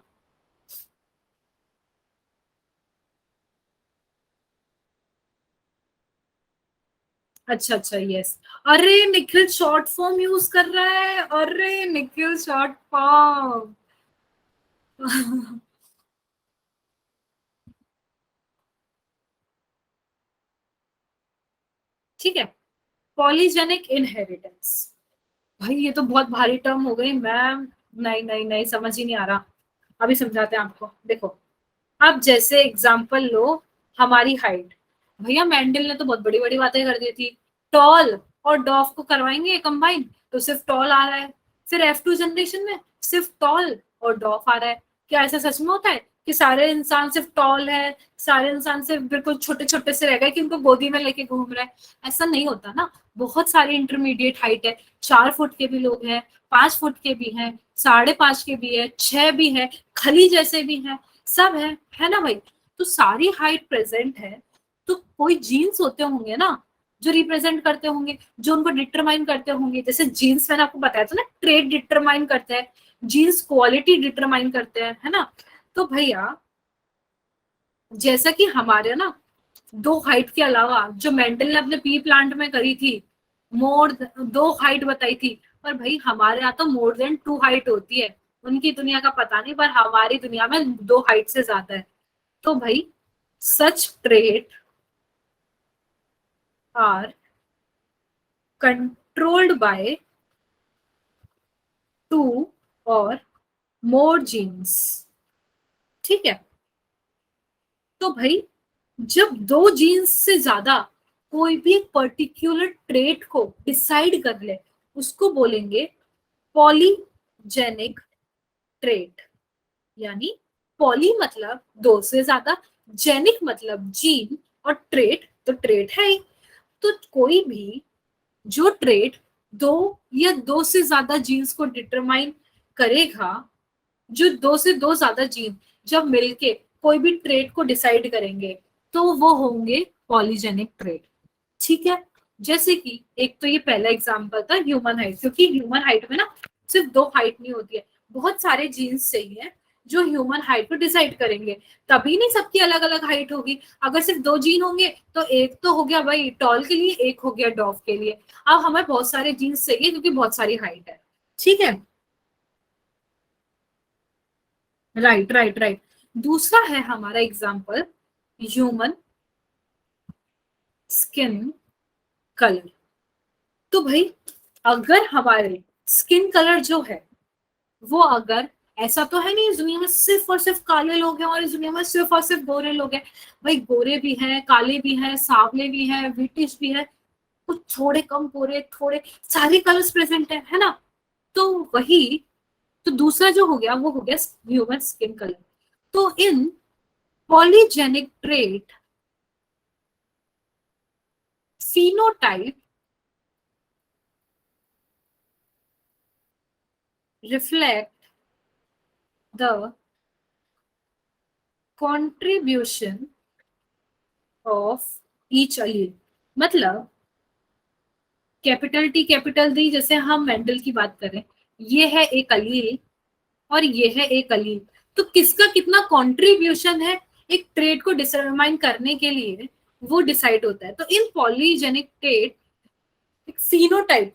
अच्छा अच्छा, यस। अरे निखिल शॉर्ट फॉर्म यूज कर रहा है, अरे निखिल शॉर्ट फॉर्म। ठीक है, पॉलीजेनिक इनहेरिटेंस। भाई ये तो बहुत भारी टर्म हो गई मैम। नहीं नहीं नहीं, समझ ही नहीं आ रहा। अभी समझाते हैं आपको, देखो। अब जैसे एग्जाम्पल लो, हमारी हाइट। भैया मेंडल ने तो बहुत बड़ी बड़ी बातें कर दी थी। टॉल और डॉफ को करवाएंगे कंबाइन, तो सिर्फ टॉल आ रहा है। फिर F2 जनरेशन में सिर्फ टॉल और डॉफ आ रहा है। क्या ऐसा सच में होता है कि सारे इंसान सिर्फ टॉल है, सारे इंसान सिर्फ बिल्कुल छोटे छोटे से रह गए कि उनको गोदी में लेके घूम रहे हैं? ऐसा नहीं होता ना। बहुत सारी इंटरमीडिएट हाइट है। 4 फुट के भी लोग हैं, 5 फुट के भी हैं, 5.5 के भी है, 6 भी है, खली जैसे भी हैं, सब है ना भाई? तो सारी हाइट प्रेजेंट है। तो कोई जीन्स होते होंगे ना, जो रिप्रेजेंट करते होंगे, जो उनको डिटरमाइन करते होंगे। जैसे जीन्स मैंने आपको बताया था ना, ट्रेड डिटरमाइन करते हैं, जीन्स क्वालिटी डिटरमाइन करते हैं, है ना? तो भैया जैसा कि हमारे ना दो हाइट के अलावा जो मेंडल ने अपने पी प्लांट में करी थी, मोर दो हाइट बताई थी। पर भाई हमारे यहाँ तो मोर देन 2 हाइट होती है। उनकी दुनिया का पता नहीं, पर हमारी दुनिया में 2 हाइट से ज्यादा है। तो भाई सच ट्रेट आर कंट्रोल्ड बाय 2 और मोर जीन्स। ठीक है, तो भाई जब दो जीन्स से ज्यादा कोई भी पर्टिकुलर ट्रेट को डिसाइड कर ले, उसको बोलेंगे पॉलीजेनिक ट्रेट। यानी पॉली मतलब दो से ज्यादा, जेनिक मतलब जीन, और ट्रेट तो ट्रेट है ही। तो कोई भी जो ट्रेट दो या दो से ज्यादा जीन्स को डिटरमाइन करेगा, जो दो से दो ज्यादा जीन जब मिलके कोई भी ट्रेट को डिसाइड करेंगे, तो वो होंगे पॉलीजेनिक ट्रेट। ठीक है, जैसे कि एक तो ये पहला एग्जांपल था ह्यूमन हाइट, क्योंकि ह्यूमन हाइट में ना सिर्फ दो हाइट नहीं होती है, बहुत सारे जीन्स चाहिए जो ह्यूमन हाइट को डिसाइड करेंगे। तभी नहीं सबकी अलग अलग हाइट होगी। अगर सिर्फ दो जीन होंगे तो एक तो हो गया भाई टॉल के लिए, एक हो गया डॉफ के लिए। अब हमें बहुत सारे जीन्स चाहिए क्योंकि बहुत सारी हाइट है। ठीक है, राइट राइट राइट। दूसरा है हमारा एग्जाम्पल ह्यूमन स्किन कलर। तो भाई अगर हमारे स्किन कलर जो है वो, अगर ऐसा तो है नहीं इस दुनिया में सिर्फ और सिर्फ काले लोग हैं और इस दुनिया में सिर्फ और सिर्फ गोरे लोग हैं। भाई गोरे भी हैं, काले भी हैं, सांवले भी हैं, ब्रिटिश भी है, कुछ थोड़े कम गोरे, थोड़े सारे कलर्स प्रेजेंट है ना? तो वही, तो दूसरा जो हो गया वो हो गया ह्यूमन स्किन कलर। तो in polygenic trait phenotype reflect the contribution of each allele। मतलब कैपिटल टी कैपिटल डी, जैसे हम मेंडल की बात करें, ये है एक अलील और ये है एक अलील, तो किसका कितना कंट्रीब्यूशन है एक ट्रेट को डिटरमाइन करने के लिए, वो डिसाइड होता है। तो इन पॉलीजेनिक ट्रेट फिनोटाइप,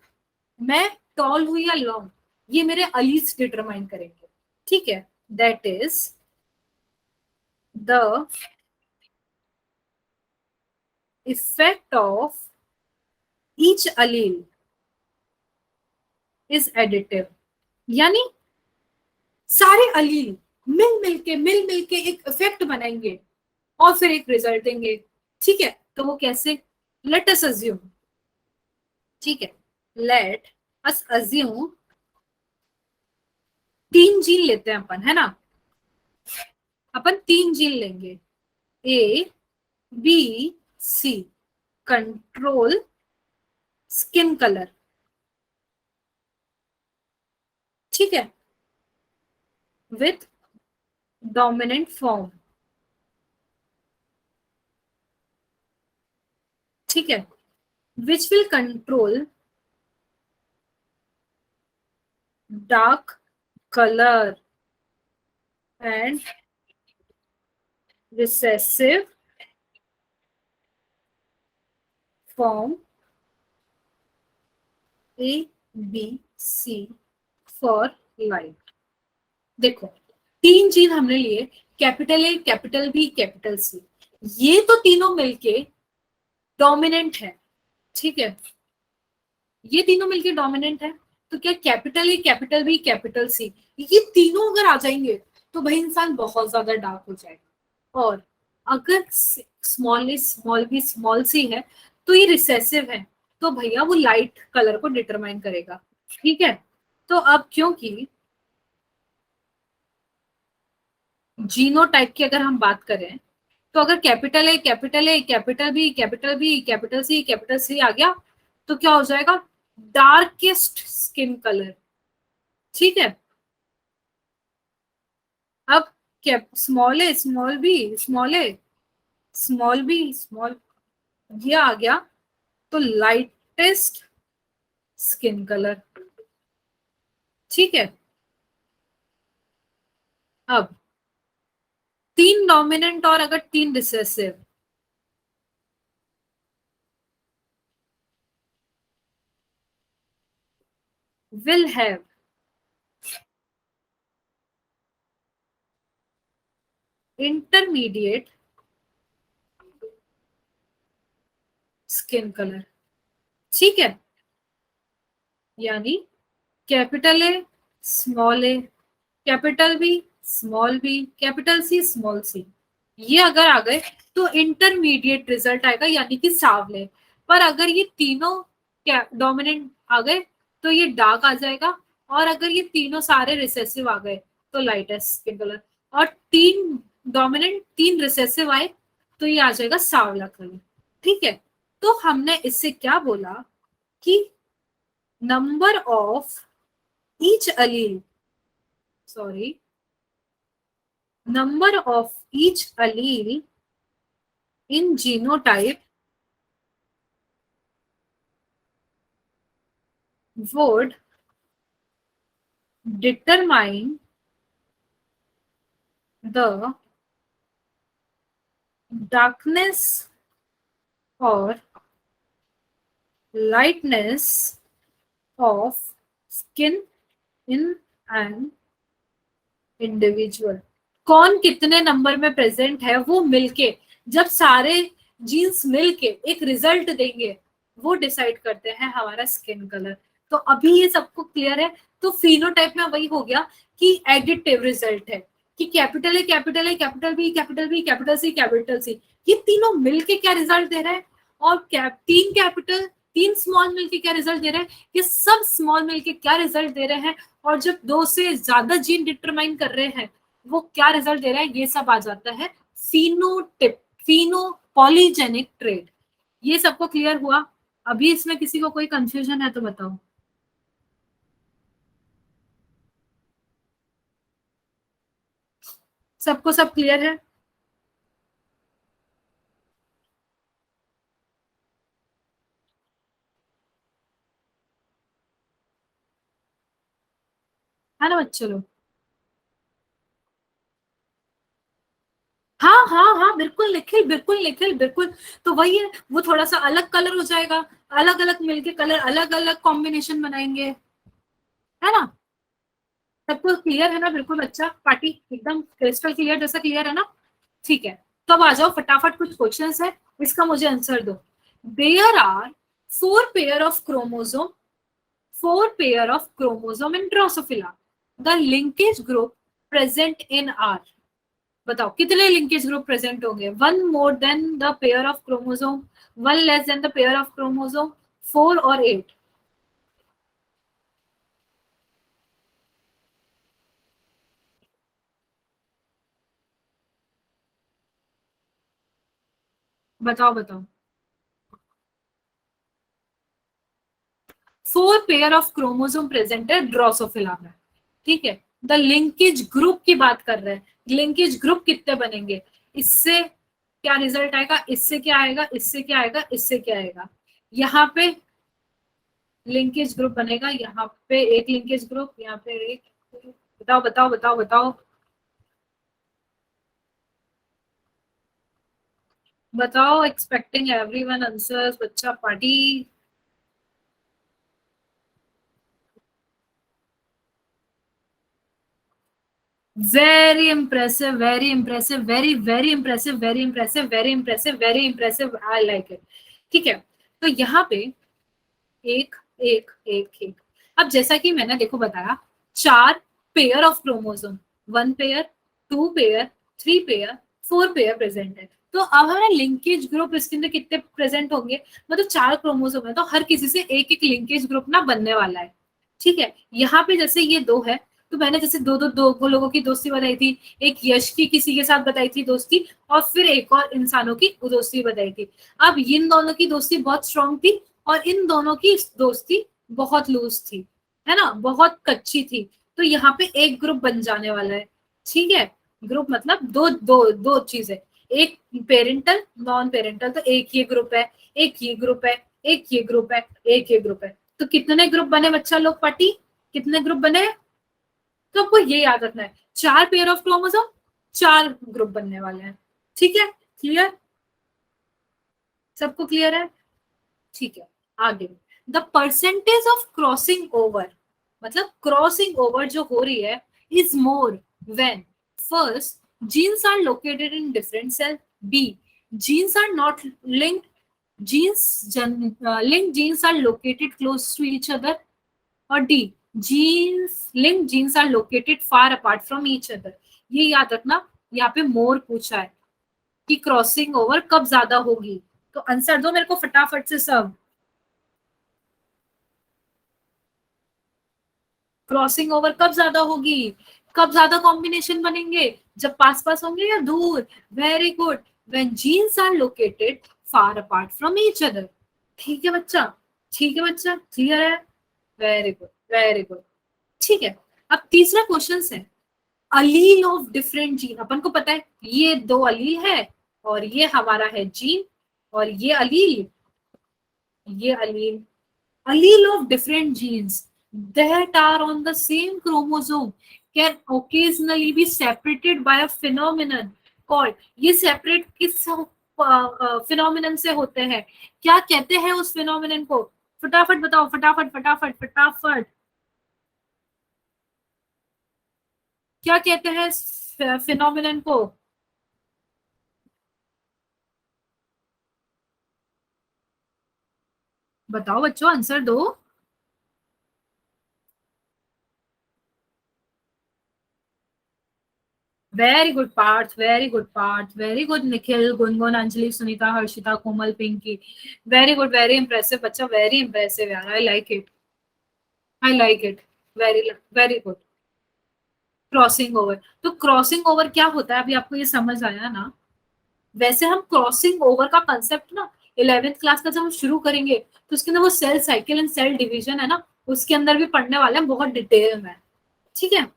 मैं टॉल हूं या लॉन्ग, ये मेरे अलील्स डिटरमाइन करेंगे। ठीक है, that is the effect of each Aleel is additive. यानी सारे अलील मिल मिल के एक इफेक्ट बनाएंगे और फिर एक रिजल्ट देंगे। ठीक है, तो वो कैसे? लेट अस अज्यूम, ठीक है, लेट अस अज्यूम 3 जीन लेते हैं अपन, है ना? अपन 3 जीन लेंगे, A B C, control skin colour. ठीक है, विथ डोमिनेंट फॉर्म। ठीक है, which will control dark colour and recessive form A B C for light. देखो, 3 जीन हमने लिए, capital A, capital B, capital C. ये तो तीनों मिलके डोमिनेंट है। ठीक है, ये तीनों मिलके डोमिनेंट है। तो क्या capital A, capital B, capital C, ये तीनों अगर आ जाएंगे तो भाई इंसान बहुत ज्यादा डार्क हो जाएगा। और अगर small A, small B, small C है तो ये रिसेसिव है, तो भैया वो लाइट कलर को डिटरमाइन करेगा। ठीक है, तो अब क्योंकि जीनोटाइप की अगर हम बात करें, तो अगर capital A, capital A, capital B, capital B, capital C आ गया, तो क्या हो जाएगा? Darkest skin colour. ठीक है, अब cap small A, small B, small A, small B, small, ये आ गया तो लाइटेस्ट स्किन कलर। ठीक है, अब 3 डोमिनेंट और अगर 3 recessive, will have intermediate skin colour. ठीक है, यानी capital A, small A, capital B, small B, capital C, small C, ये अगर आ गए तो इंटरमीडिएट रिजल्ट आएगा, यानी कि सांवले। पर अगर ये तीनों डोमिनेंट आ गए तो ये डार्क आ जाएगा, और अगर ये तीनों सारे रिसेसिव आ गए तो लाइटेस्ट स्किन कलर। और 3 डोमिनेंट 3 रिसेसिव आए तो ये आ जाएगा सांवला कलर। ठीक है, तो हमने इससे क्या बोला कि number of each allele, sorry, number of each allele in genotype would determine the darkness or lightness of skin in an individual। कौन कितने नंबर में प्रेजेंट है वो मिलके, जब सारे जीन्स मिलके एक रिजल्ट देंगे, वो डिसाइड करते हैं हमारा स्किन कलर। तो अभी ये सबको क्लियर है। तो फिनोटाइप में वही हो गया कि एडिटिव रिजल्ट है, कि capital A, capital A, capital B, capital B, capital C, capital C, ये तीनों मिलके क्या रिजल्ट दे रहे हैं, और तीन कैपिटल 3 स्मॉल मिलके क्या रिजल्ट दे रहे हैं, ये सब स्मॉल मिलके क्या रिजल्ट दे रहे हैं, और जब 2 से ज्यादा जीन डिटरमाइन कर रहे हैं वो क्या रिजल्ट दे रहा है, ये सब आ जाता है फिनोटिप, फिनो पॉलीजेनिक ट्रेट। ये सबको क्लियर हुआ? अभी इसमें किसी को कोई कंफ्यूजन है तो बताओ। सबको सब क्लियर है ना बच्चों लोग? हाँ हाँ हाँ, बिल्कुल निखिल, बिल्कुल निखिल, बिल्कुल। तो वही है, वो थोड़ा सा अलग कलर हो जाएगा, अलग अलग मिलके कलर अलग अलग कॉम्बिनेशन बनाएंगे, है ना? सबको क्लियर है ना? बिल्कुल बच्चा पार्टी एकदम क्रिस्टल क्लियर, जैसा क्लियर है ना? ठीक है, तो अब आ जाओ फटाफट, कुछ क्वेश्चंस है, इसका मुझे आंसर दो। There are 4 pair of chromosome, 4 pair of chromosome in Drosophila. The linkage group present in are, बताओ कितने लिंकेज ग्रुप प्रेजेंट होंगे? One more than the pair of chromosome, one less than the pair of chromosome, 4 और 8? बताओ बताओ। 4 pair of chromosome present है Drosophila में, ठीक है। द लिंकेज ग्रुप की बात कर रहे हैं, लिंकेज ग्रुप कितने बनेंगे? इससे क्या रिजल्ट आएगा, इससे क्या आएगा, इससे क्या आएगा, इससे क्या आएगा? यहाँ पे लिंकेज ग्रुप बनेगा, यहाँ पे एक लिंकेज ग्रुप, यहाँ पे एक। बताओ बताओ बताओ बताओ बताओ, एक्सपेक्टिंग एवरीवन आंसर्स, बच्चा party. Very impressive, very impressive, very very impressive, very impressive, very impressive, very impressive, I like it. ठीक है, तो यहाँ पे एक एक एक एक, अब जैसा कि मैंने देखो बताया, 4 pair of chromosome, 1 pair, 2 pair, 3 pair, 4 pair present है। तो अब हमारा लिंकेज ग्रुप इसके अंदर कितने प्रेजेंट होंगे? मतलब 4 क्रोमोसोम है, तो हर किसी से एक एक लिंकेज ग्रुप ना बनने वाला है। ठीक है, यहाँ पे जैसे ये 2 है, तो मैंने जैसे दो लोगों की दोस्ती बताई थी, एक यश की किसी के साथ बताई थी दोस्ती, और फिर एक और इंसानों की दोस्ती बताई थी। अब इन दोनों की दोस्ती बहुत स्ट्रांग थी, और इन दोनों की दोस्ती बहुत लूज थी, है ना, बहुत कच्ची थी। तो यहाँ पे एक ग्रुप बन जाने वाला है। ठीक है, ग्रुप मतलब दो दो दो चीजें, एक पेरेंटल, नॉन पेरेंटल, तो एक ये ग्रुप है, एक ये ग्रुप है, एक ये ग्रुप है, एक ये ग्रुप है। तो कितने ग्रुप बने बच्चा लोग पार्टी? कितने ग्रुप बने? तो आपको ये याद रखना है, 4 पेयर ऑफ क्रोमोसोम, 4 ग्रुप बनने वाले हैं। ठीक है, क्लियर? सबको क्लियर है? ठीक है, आगे। The percentage of crossing over, मतलब क्रॉसिंग ओवर जो हो रही है, is more when first genes are located in different cell, B genes are not linked, linked genes are located close to each other, और D linked genes are located far apart from each other। ये याद रखना, यहाँ पे मोर पूछा है कि crossing over कब ज्यादा होगी। तो आंसर दो मेरे को फटाफट से सब। क्रॉसिंग ओवर कब ज्यादा होगी? कब ज्यादा कॉम्बिनेशन बनेंगे? जब पास पास होंगे या दूर? Very good, when genes are located far apart from each other. ठीक है बच्चा, ठीक है बच्चा, क्लियर है? Very good, very good. ठीक है, अब तीसरा क्वेश्चन है, अलील ऑफ डिफरेंट जीन। अपन को पता है ये 2 अलील है, और ये हमारा है जीन, और ये अलील, ये अलील, allele of different genes that are on the same chromosome can occasionally be separated by a phenomenon called, ये सेपरेट किस फिनोमिनन से होते हैं? क्या कहते हैं उस फिनोमिनन को? फटाफट बताओ, फटाफट फटाफट फटाफट, क्या कहते हैं फिनोमिनन को? बताओ बच्चों, आंसर दो। Very good Parth, very good Parth, very good Nikhil, Gungun, Anjali, Sunita, Harshita, Komal, Pinky. Very good, very impressive बच्चा, वेरी इंप्रेसिव यार, I like it, I like it, very very good. Crossing over, तो क्रॉसिंग ओवर क्या होता है, अभी आपको ये समझ आया ना? वैसे हम क्रॉसिंग ओवर का कंसेप्ट ना 11th क्लास का जब हम शुरू करेंगे, तो उसके अंदर वो cell cycle and cell division है ना, उसके अंदर भी पढ़ने वाले हैं बहुत डिटेल में। ठीक है,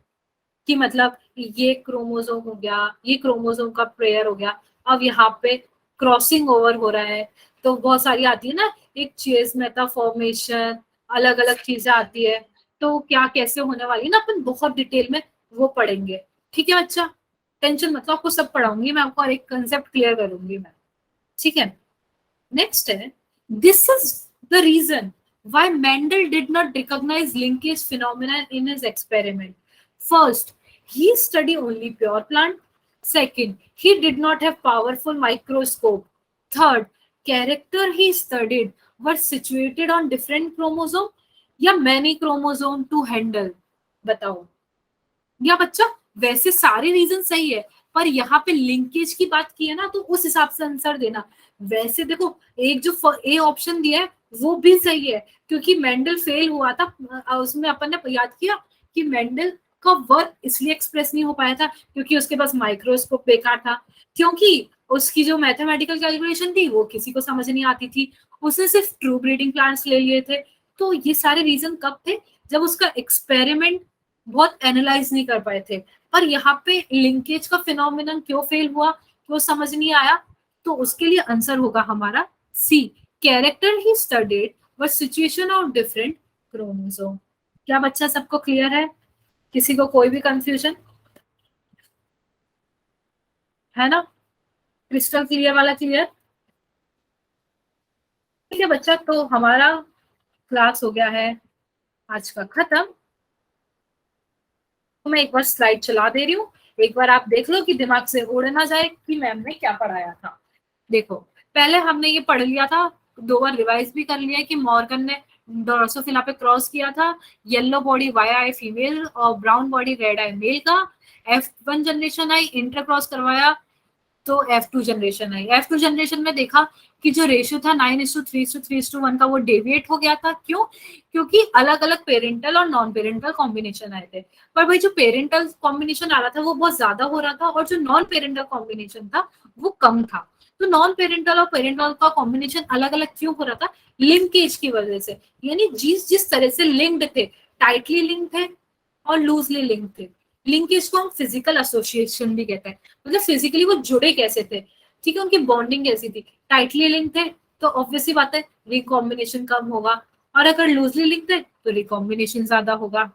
कि मतलब ये क्रोमोसोम हो गया, ये क्रोमोसोम का पेयर हो गया, अब यहाँ पे क्रॉसिंग ओवर हो रहा है, तो बहुत सारी आती है ना, एक चेस मेटा फॉर्मेशन, अलग अलग चीजें आती है, तो क्या कैसे होने वाली है ना, अपन बहुत डिटेल में वो पढ़ेंगे। ठीक है बच्चा, टेंशन मतलब, आपको सब पढ़ाऊंगी मैं, आपको हर एक कंसेप्ट क्लियर करूंगी मैं। ठीक है, नेक्स्ट है, this is the reason why Mendel did not recognize linkage phenomena in his experiment. First, he studied only pure plant. Second, he did not have powerful microscope. Third, character he studied were situated on different chromosome या many chromosome to handle. बताओ या बच्चा, वैसे सारे reason सही है, पर यहाँ पे लिंकेज की बात की है ना, तो उस हिसाब से आंसर देना. वैसे देखो, एक जो ए ऑप्शन दिया है वो भी सही है, क्योंकि मेंडल फेल हुआ था. उसमें अपन ने याद किया कि मेंडल का वर्क इसलिए एक्सप्रेस नहीं हो पाया था क्योंकि उसके पास माइक्रोस्कोप बेकार था, क्योंकि उसकी जो मैथमेटिकल कैलकुलेशन थी वो किसी को समझ नहीं आती थी, उसने सिर्फ ट्रू ब्रीडिंग प्लांट्स ले लिए थे. तो ये सारे रीजन कब थे? जब उसका एक्सपेरिमेंट बहुत एनालाइज नहीं कर पाए थे. पर यहाँ पे लिंकेज का फिनोमिनन क्यों फेल हुआ, क्यों समझ नहीं आया? तो उसके लिए आंसर होगा हमारा C, character he studied but situation of different chromosome. क्या बच्चा सबको क्लियर है? किसी को कोई भी कंफ्यूजन है ना? क्रिस्टल क्लियर वाला क्लियर? ठीक है बच्चा, तो हमारा क्लास हो गया है आज का खत्म. तो मैं एक बार स्लाइड चला दे रही हूँ, एक बार आप देख लो कि दिमाग से उड़ ना जाए कि मैम ने क्या पढ़ाया था. देखो, पहले हमने ये पढ़ लिया था, 2 बार रिवाइज भी कर लिया कि मॉर्गन ने ड्रोसोफिला पे क्रॉस किया था. येलो बॉडी वाई आई फीमेल और ब्राउन बॉडी रेड आई मेल का. F1 जनरेशन आई, इंटर क्रॉस करवाया तो F2 जनरेशन आई. F2 जनरेशन में देखा कि जो रेशियो था 9:3:3:1 का वो डेविएट हो गया था. क्यों? क्योंकि अलग अलग पेरेंटल और नॉन पेरेंटल कॉम्बिनेशन आए थे. पर भाई जो पेरेंटल कॉम्बिनेशन आ रहा था वो बहुत ज्यादा हो रहा था और जो नॉन पेरेंटल कॉम्बिनेशन था वो कम था. तो नॉन पेरेंटल और पेरेंटल का कॉम्बिनेशन अलग अलग क्यों हो रहा था? लिंकेज की वजह से. यानी जिस तरह से लिंक्ड थे, टाइटली लिंक थे और लूजली लिंक थे. लिंकेज को हम फिजिकल एसोसिएशन भी कहते हैं, मतलब फिजिकली वो जुड़े कैसे थे, ठीक है, उनकी बॉन्डिंग कैसी थी. टाइटली लिंक थे तो ऑब्वियसली बात है रिकॉम्बिनेशन कम होगा, और अगर लूजली लिंक थे तो रिकॉम्बिनेशन ज्यादा होगा.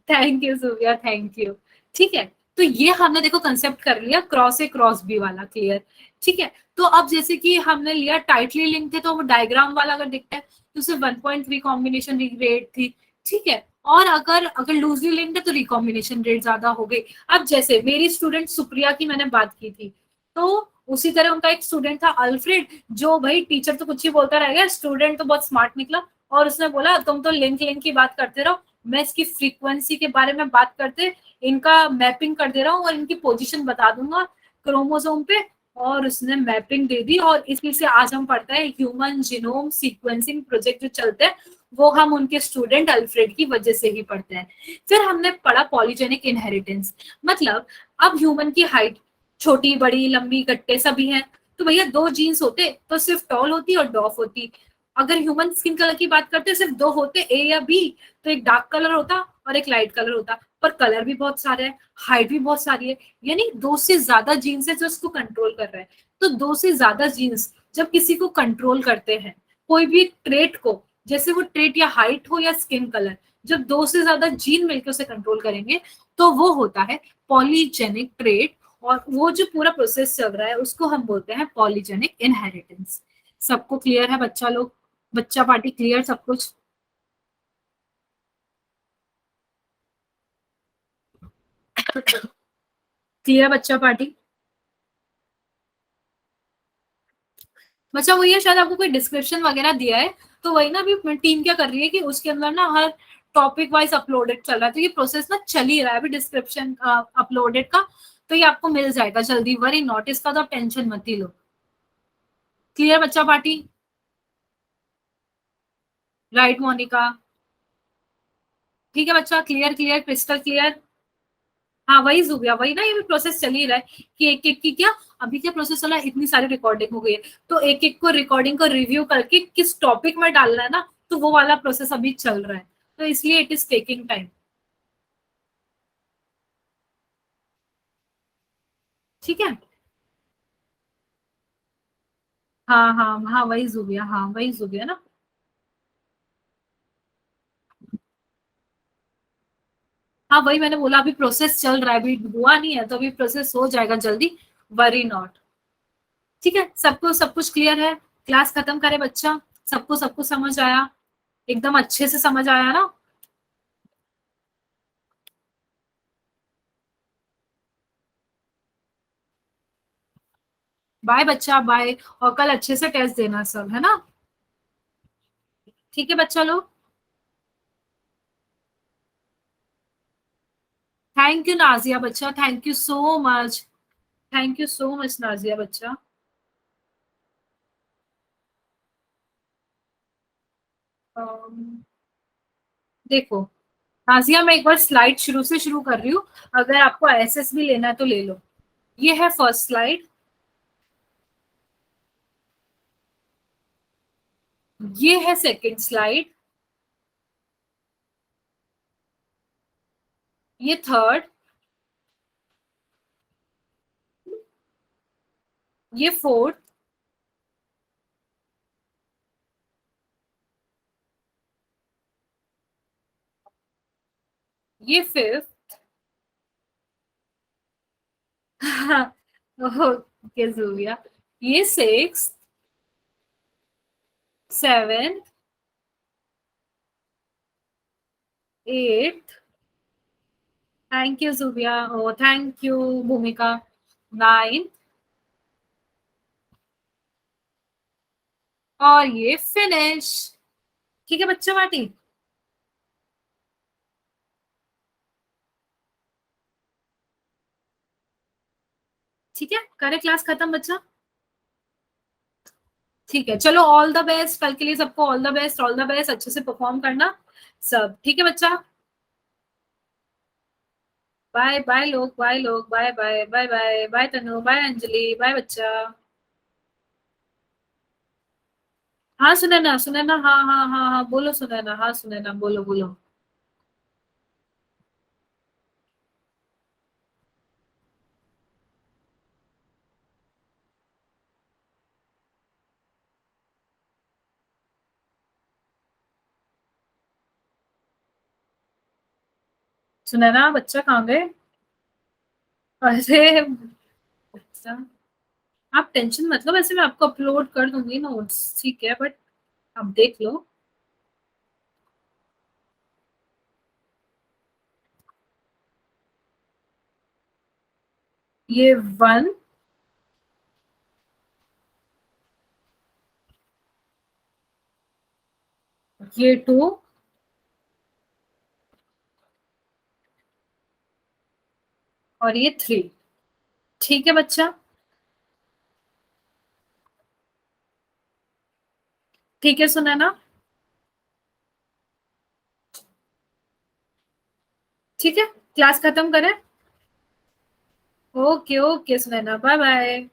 Thank you Surya, thank you. ठीक है, तो ये हमने देखो कंसेप्ट कर लिया क्रॉस ए क्रॉस बी वाला, क्लियर. ठीक है, तो अब जैसे कि हमने लिया टाइटली लिंक थे तो वो डायग्राम वाला अगर दिखता है तो सिर्फ 1.3 कॉम्बिनेशन रेट थी. ठीक है, और अगर अगर लूजली लिंक्ड है तो रिकॉम्बिनेशन रेट ज्यादा हो गई. अब जैसे मेरी स्टूडेंट सुप्रिया की मैंने बात की थी, तो उसी तरह उनका एक स्टूडेंट था अल्फ्रेड, जो भाई टीचर तो कुछ ही बोलता रह गया, स्टूडेंट तो बहुत स्मार्ट निकला और उसने बोला तुम तो लिंक लिंक की बात करते रहो, मैं इसकी फ्रीक्वेंसी के बारे में बात करते इनका मैपिंग कर दे रहा हूँ और इनकी पोजीशन बता दूंगा क्रोमोसोम पे. और उसने मैपिंग दे दी और इसी से आज हम पढ़ते हैं ह्यूमन जीनोम सीक्वेंसिंग प्रोजेक्ट जो चलते हैं, वो हम उनके स्टूडेंट अल्फ्रेड की वजह से ही पढ़ते हैं. फिर हमने पढ़ा पॉलीजेनिक इनहेरिटेंस, मतलब अब ह्यूमन की हाइट छोटी बड़ी लंबी गट्टे सभी हैं, तो भैया 2 जीन्स होते तो सिर्फ टॉल होती और डॉफ होती. अगर ह्यूमन स्किन कलर की बात करते सिर्फ 2 होते, ए या बी, तो एक डार्क कलर होता और एक लाइट कलर होता. पर कलर भी बहुत सारे हैं, हाइट भी बहुत सारी है, यानी 2 से ज्यादा जीन्स है जो उसको कंट्रोल कर रहा है. तो 2 से ज्यादा जीन्स जब किसी को कंट्रोल करते हैं, कोई भी एक ट्रेट को, जैसे वो ट्रेट या हाइट हो या स्किन कलर, जब 2 से ज्यादा जीन मिलकर उसे कंट्रोल करेंगे तो वो होता है पॉलीजेनिक ट्रेट. और वो जो पूरा प्रोसेस चल रहा है उसको हम बोलते हैं पॉलीजेनिक इनहेरिटेंस. सबको क्लियर है बच्चा लोग? बच्चा पार्टी क्लियर सब कुछ? क्लियर बच्चा पार्टी? बच्चा वही है, शायद आपको कोई डिस्क्रिप्शन वगैरह दिया है, तो वही ना अभी टीम क्या कर रही है कि उसके अंदर ना हर टॉपिक वाइज अपलोडेड चल रहा है, तो ये प्रोसेस ना चल ही रहा है अभी डिस्क्रिप्शन अपलोडेड का. तो ये आपको मिल जाएगा जल्दी, वरी नोटिस का तो टेंशन मत ही लो. क्लियर बच्चा पार्टी? राइट मोनिका? ठीक है बच्चा, क्लियर क्लियर क्रिस्टल क्लियर. हाँ वही जुबिया, वही ना, ये भी प्रोसेस चल ही रहा है कि एक एक की क्या, अभी क्या प्रोसेस चला है, इतनी सारी रिकॉर्डिंग हो गई है तो एक एक को रिकॉर्डिंग को रिव्यू करके किस टॉपिक में डालना है ना, तो वो वाला प्रोसेस अभी चल रहा है, तो इसलिए इट इज टेकिंग टाइम. ठीक है. हाँ हाँ हाँ वही जुबिया, हाँ वही जुबिया ना. हाँ वही मैंने बोला अभी प्रोसेस चल रहा है, अभी हुआ नहीं है तो अभी प्रोसेस हो जाएगा जल्दी. Worry not. ठीक है, सबको सब कुछ क्लियर है? क्लास खत्म करे बच्चा, सबको सब कुछ समझ आया, एकदम अच्छे से समझ आया ना? बाय बच्चा, बाय। और कल अच्छे से टेस्ट देना सब, है ना? ठीक है बच्चा लोग। थैंक यू नाजिया बच्चा, thank you so much. Thank you so much Nazia बच्चा। अम, देखो नाजिया, मैं एक बार स्लाइड शुरू से शुरू कर रही हूँ। अगर आपको एसएस भी लेना है तो ले लो। ये है फर्स्ट स्लाइड, ये है सेकंड स्लाइड, ये थर्ड, ये फोर्थ, ये फिफ्थ। Okay Julia. ये six, seven, eight. Thank you Zubia, oh thank you Bhumika. Nine, और ये फिनिश। ठीक है बच्चा माटी। ठीक है, करे क्लास खत्म बच्चा। ठीक है, चलो ऑल द बेस्ट कल के लिए सबको, all the best, all the best, अच्छे से परफॉर्म करना सब। ठीक है बच्चा। बाय बाय लोग, बाय लोग, bye bye bye bye bye Tanu, bye Anjali, bye बच्चा। हाँ सुनैना, सुनैना, हाँ हाँ हाँ हाँ बोलो सुनैना, हाँ सुनैना बोलो बोलो। सुनैना बच्चा कहाँ गए? अरे बच्चा, आप टेंशन मतलब, ऐसे मैं आपको अपलोड कर दूंगी नोट्स, ठीक है, बट आप देख लो। ये वन, ये टू, और ये थ्री। ठीक है बच्चा। ठीक है सुनैना। ठीक है, क्लास खत्म करें। Okay okay Sunaina, bye bye.